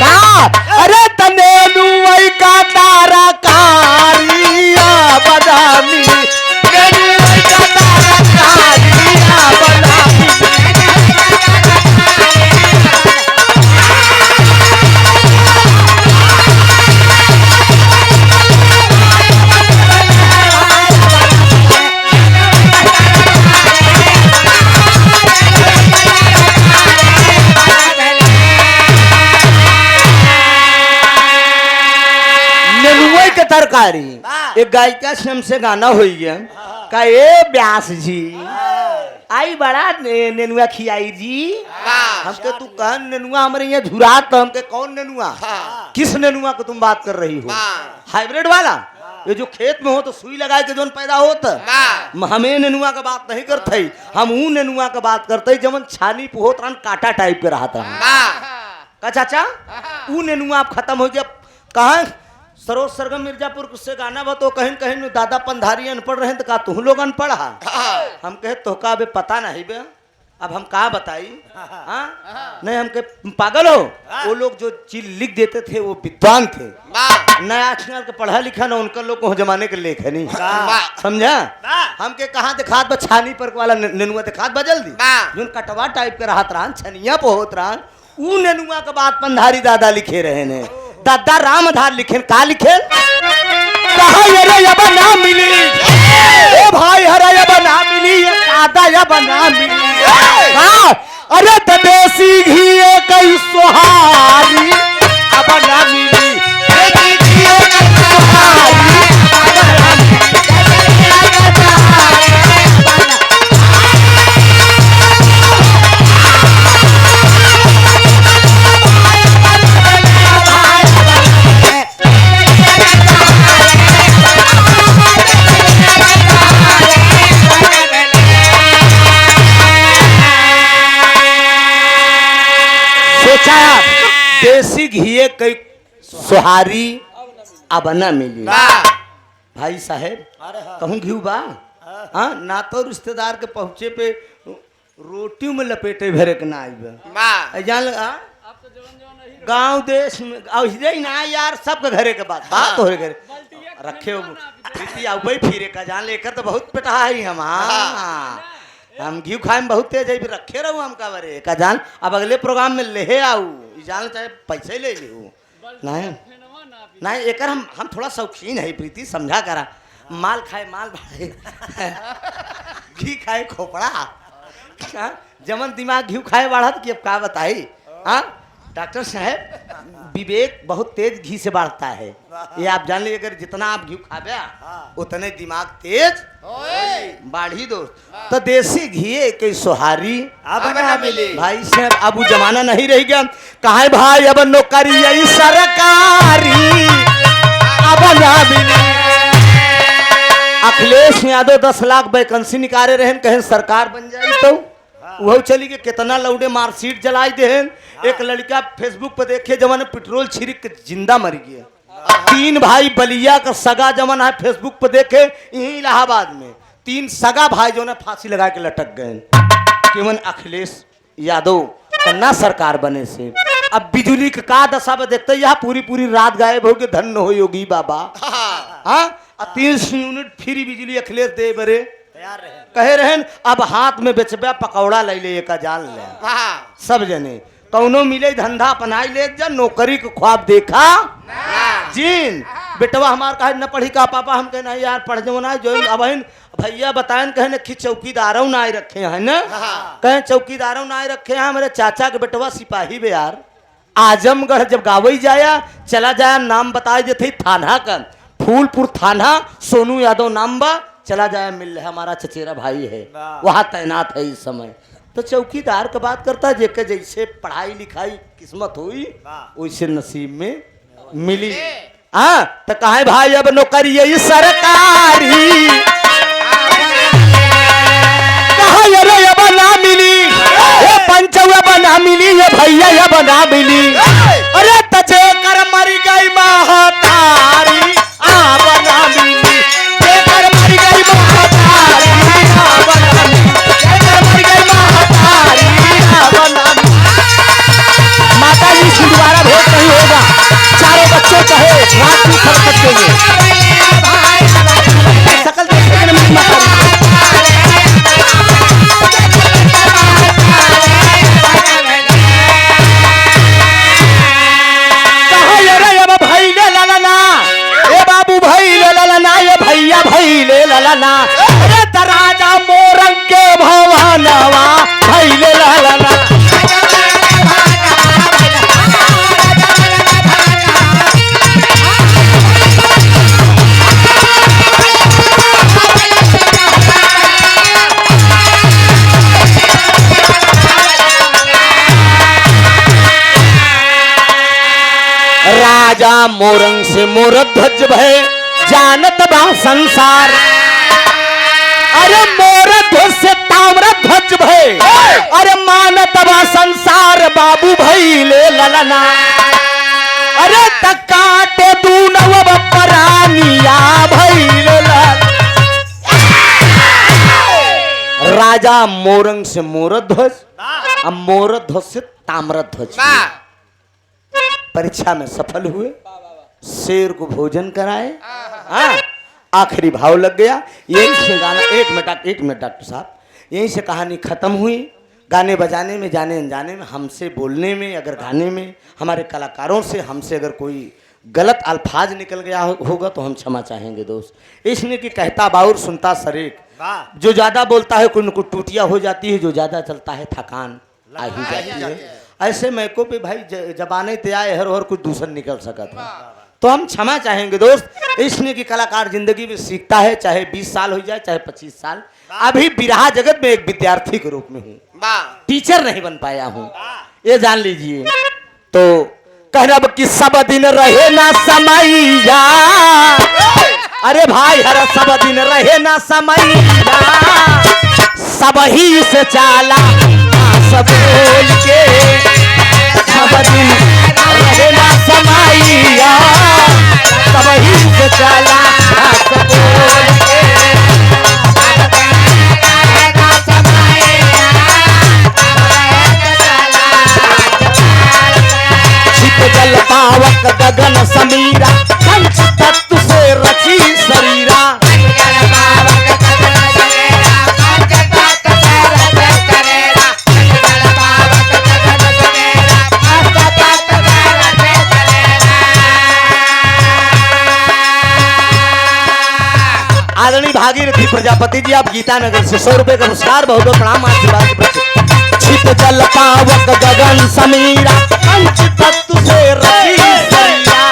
कहा अरे तनेलू वही का तारा कारिया बना मिली, तनेलू वही का तारा कारिया बना मिली। तरकारी एक गायिका से हमसे गाना हो गया का ए व्यास जी आई बड़ा नेनुआ खियाई जी। हमके तू कह नेनुआ हमारे यहाँ झुरा, तो हमके कौन नेनुआ, किस नेनुआ को तुम बात कर रही हो? हाइब्रिड वाला, ये जो खेत में हो तो सुई लगाए के जोन पैदा होता। हमें नेनुआ का बात नहीं करते, हम ऊ नेनुआ का बात करते जमन छानी पोहोत रन काटा टाइप के रहा था। का चाचा ऊ नेनुआ आप खत्म हो गया। कहा सरोज सरगम मिर्जापुर से गाना बा तो कहीं कहीं दादा पंधारी अनपढ़ रहे तो का तू लोग अनपढ़ हा? हम कहे तो का बे पता नहीं बे, अब हम का बताई। हाँ नहीं, हमके पागल हो। वो लोग जो चीज लिख देते थे वो विद्वान थे, नया आजकल के पढ़ा लिखा ना उनका लोग को जमाने के लेख है नहीं, समझा? हमके कहा दिखात बा छानी पर वाला नेनुआ दिखात बा जल्दी, जो कटवा टाइप के रहत रहन, छनिया पोहोत रहन, ऊ नेनुआ के बात पंधारी दादा लिखे रहे ने। दादा रामधार लिखे का लिखे, कहा ये अब ना मिली, ए भाई हरे अब ना मिली, दादा अब ना मिली। अरे देसी घी कई सोहारी अब ना मिली, देसी घी कई सोहारी अब ना मिली। देसी घी कई सोहारी अब न मिली। भाई साहेब कहूँ घी बा, हाँ ना तो रिश्तेदार के पहुँचे पे रोटी में लपेटे भरे के ना आई जान गांव देश में ना यार, सबके घरे के बात बात हो घरे रखे हो फिरे का जान लेकर तो बहुत पिटा है हम। हम घी खाए में बहुत तेज है, रखे रहूँ हम का बरे का जान। अब अगले प्रोग्राम में ले आऊ जान, चाहे पैसे ले लियो नहीं नहीं, एक हम थोड़ा शौकीन है प्रीति, समझा करा। माल खाए माल भाड़े घी खाए खोपड़ा, जमन दिमाग घी खाए बढ़त कि अब का बताई। हाँ डॉक्टर साहब विवेक बहुत तेज घी से बढ़ता है, ये आप जान लीजिए। अगर जितना आप घी खाबे उतने दिमाग तेज बाढ़ी दोस्त। तो देसी घी के सोहारी अब ना मिली। भाई साहब अब वो जमाना नहीं रह गया, कहा भाई अब नौकरी यही सरकारी अब ना मिली। अखिलेश यादव 10 लाख वैकेंसी निकाले रहे, कहें सरकार बन जाए तो वो चली के कितना लौडे मार्कशीट जलाई दे हैं। एक लड़का फेसबुक पे देखे जमाने पेट्रोल छिड़क के जिंदा मर गया। 3 भाई बलिया का सगा जमाना है फेसबुक पे देखे यही इलाहाबाद में 3 सगा भाई जो ने फांसी लगा के लटक गए केवल अखिलेश यादव कन्ना सरकार बने से। अब बिजली का दशा में देखते यहाँ पूरी रात गायब हो के धन्य हो योगी बाबा। हाँ 30 यूनिट फ्री बिजली अखिलेश दे बरे तैयार रहे। कहे रहन अब हाथ में बेचबे पकौड़ा ले ले का जान ले सब जने कौनो मिले धंधा अपनाई ले जा नौकरी के ख्वाब देखा जीन बेटवा हमार कहे न पढ़ी का पापा हम कहे नहीं यार पढ़ जो ना जो अब भैया बताएं कहे न कि चौकीदारों ना आए रखे हैं ना कहे चौकीदारों ना आए रखे हैं हमारे चाचा के बेटवा सिपाही बे यार आजमगढ़ जब गावई जाया चला जाया नाम बताए देते थाना का फूलपुर थाना सोनू यादव नाम बा चला जाया मिल रहा हमारा चचेरा भाई है वहाँ तैनात है इस समय। तो चौकीदार का बात करता है जेके जैसे पढ़ाई लिखाई किस्मत हुई वैसे नसीब में मिली। हाँ तो कहे भाई अब नौकरी यही सरकारी कहा अरे अब ना मिली ये पंचवा बना मिली ये भैया ये बना मिली अरे तचे कर मरी गई महतारी आ बना मिली कर मरी गई महतारी आ बना मिली कर मरी गई महतारी आ बना मिली। माता जी से दोबारा भेंट नहीं होगा चारों बच्चों कहे रात में खरखट देंगे सकल देखते हैं मेरी माता भैया भाई ले ललना अरे तराजा मोरंग के भवनवा भाई ले ललना राजा मोरंग से मोरध्वज भय जानत बा संसार अरे मोरध्वज से ताम्रध्वज भय अरे मानत बा संसार बाबू भई ले ललना अरे तकाटे दूनव परानिया भई ले राजा मोरंग से मोरध्वज अब मोरध्वज से ताम्रध्वज परीक्षा में सफल हुए शेर को भोजन कराए। हाँ आखिरी भाव लग गया यही से गाना 1 मिनट डॉक्टर साहब यहीं से कहानी खत्म हुई। गाने बजाने में जाने अनजाने में हमसे बोलने में अगर गाने में हमारे कलाकारों से हमसे अगर कोई गलत अल्फाज निकल गया होगा तो हम क्षमा चाहेंगे दोस्त। इसलिए कि कहता बाउर सुनता सरेक जो ज्यादा बोलता है कोई न कोई टूटिया हो जाती है जो ज्यादा चलता है थकान आ ही जाती है। ऐसे मैको पे भाई जबाने ते आए हर कुछ दूसर निकल सका था तो हम क्षमा चाहेंगे दोस्त। इसलिए कि कलाकार जिंदगी में सीखता है चाहे 20 साल हो जाए चाहे 25 साल। अभी बिरहा जगत में एक विद्यार्थी के रूप में हूँ टीचर नहीं बन पाया हूँ ये जान लीजिए। तो कहना कि सब दिन रहे ना समैया अरे भाई हर सब दिन रहे ना समैया सब ही से चाला सब बोल के सब दिन रहे ना समैया सब ही से चाला सब बोल के जल पावक गगन समीरा पंच तत्व से रची शरीरा आदरणीय भागीरथी प्रजापति जी आप गीतानगर से 100 रुपए का पुरस्कार बहुत बहुत प्रणाम आशीर्वाद। छिप जल पावक गगन समीरा पंच तत्व से रची शरीरा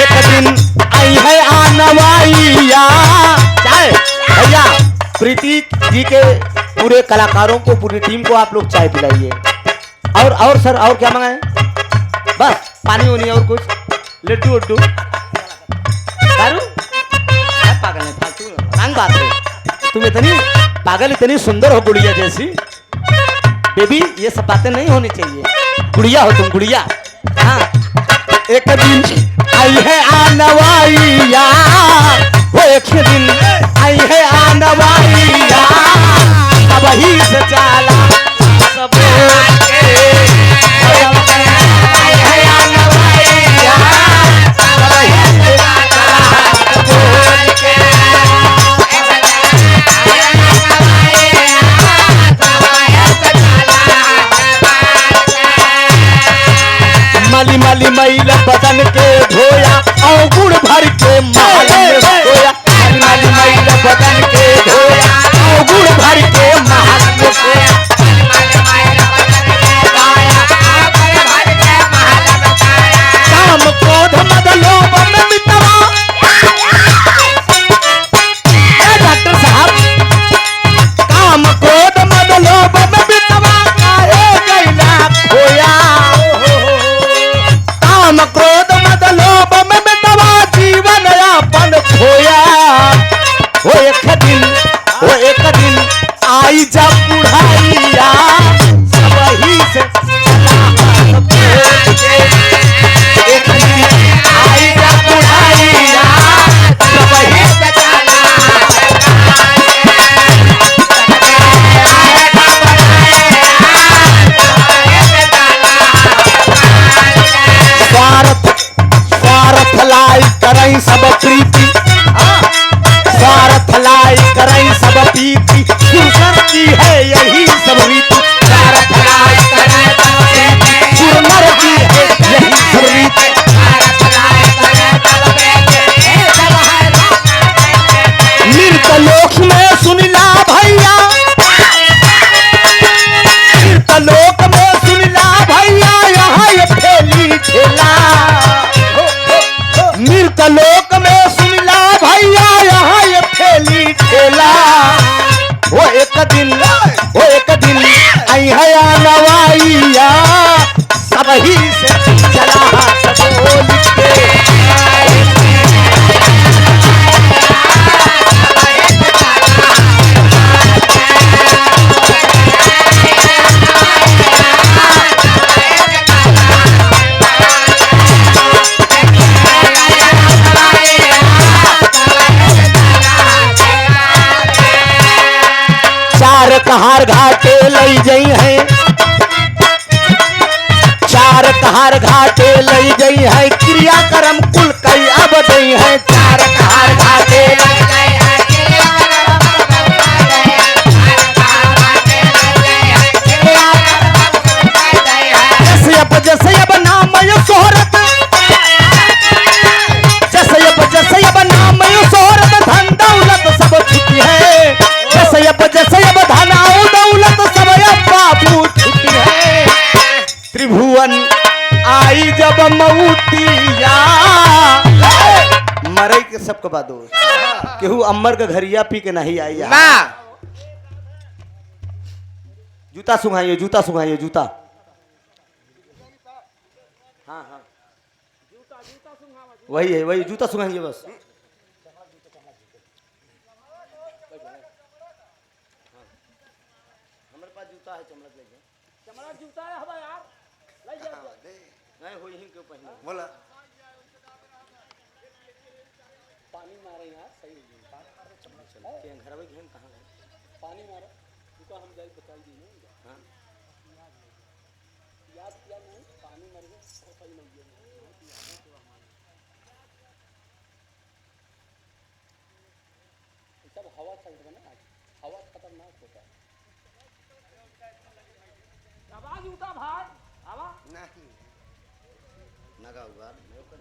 एक दिन आई है आनवाइया चाय भैया प्रीति जी के पूरे कलाकारों को पूरी टीम को आप लोग चाय पिलाइए। और सर और क्या मंगाए बस पानी उनी और कुछ लड्डू उड्डू दारू क्या पागल है फालतू रंग बात है तुम इतनी पागल इतनी सुंदर हो गुड़िया जैसी बेबी ये सब बातें नहीं होनी चाहिए गुड़िया हो तुम गुड़िया हाँ एक दिन आई है आनवाइया वो एक दिन आई है आनवाइया अब ही से चाला सब आई है आनवाइया अब ही से माली माली मैला बदन के धोया और गुड़ भर के महल में सोया माली माली मैला बदन के धोया और गुड़ भर के महल में सोया काम क्रोध मद लोभ में मितवा डॉक्टर साहब काम क्रोध मद लोभ में मितवा काहे गैला खोया काम क्रोध मद लोभ में मितवा जीवन यापन खोया वो एक दिन आई जब बुढ़ाइया सब ही से चला हाथ बोल के एक दिन आई जब बुढ़ाइया सब ही से चला स्वार्थ लाई करई सब प्रीति स्वार्थ लाई करई सब प्रीति पुरुषर की है यही सब रीति स्वार्थ लाई करई सब प्रीति पुरुषर की है यही सब रीति मृतलोक में सुनिला भैया मृतलोक में सुनिला भैया यहाँ ये ठेली ठेला मृतलोक में सुनिला भैया यहाँ ये ठेली ठेला वो एक दिन आई है नवाइया सब ही से चला हाथ बोल के चार कहार घाटे लई जई है चार कहार घाटे लई जई है क्रिया कर्म कुल कई अब दई है चार कहार घाटे लई जई है जैसे अब नाम शोहरत जैसे अब नाम शोहरत धन दौलत सब छुट्टी है जैसे अब धनाओ दौलत सब बाबू छुट्टी है त्रिभुवन आई जब मऊतिया मरई के सबके बाद केहू अम्बर के घरिया पी के नहीं आई जूता सुंघाइए जूता हाँ हाँ वही जूता सुंघाइए बस हमारे पास जूता है चमड़ा जूता है हवा यार ले जा नहीं हो यहीं क्यों पहने बोला पानी मारे यार सही हो गई चल के घर में घेन कहां है पानी मारे तुका हम जाई बताई दी नहीं हां याद किया नहीं पानी मर गए तो सही नहीं है सब हवा चल रहा है ना हवा खतरनाक होता है आवाज उठा भाई आवाज नहीं नगा हुआ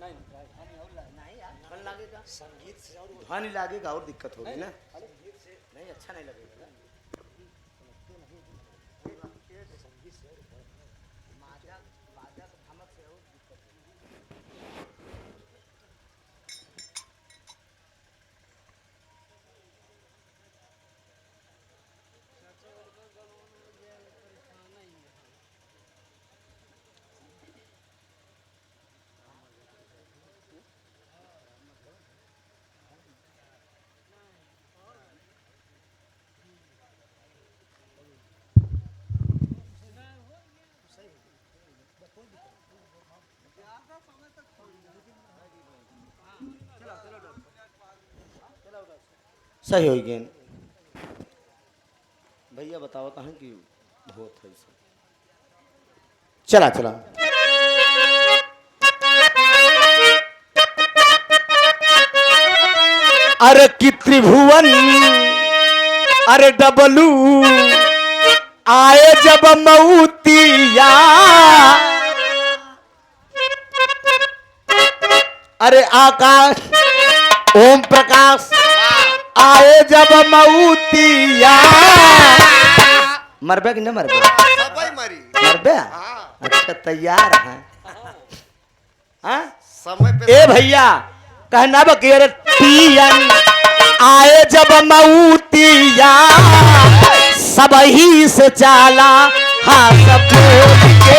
नहीं यार कल लगेगा संगीत से और ध्वनि लगेगा और दिक्कत होगी ना अरे गीत से नहीं अच्छा नहीं लगेगा संगीत से बाजा धमक से और दिक्कत सही हो गए भैया बताओ कहाँ की बहुत है सब। चला चला अरे कि त्रिभुवन अरे डबलू आए जब मऊतिया अरे आकाश ओम प्रकाश आए जब मऊतिया मरबे कि न मरबे सबई मरी मरबे हाँ। अच्छा तैयार है हाँ? समय पे ए भैया कहना बकेर पियन आए जब मऊतिया सब ही से चाला हाँ सब बोल के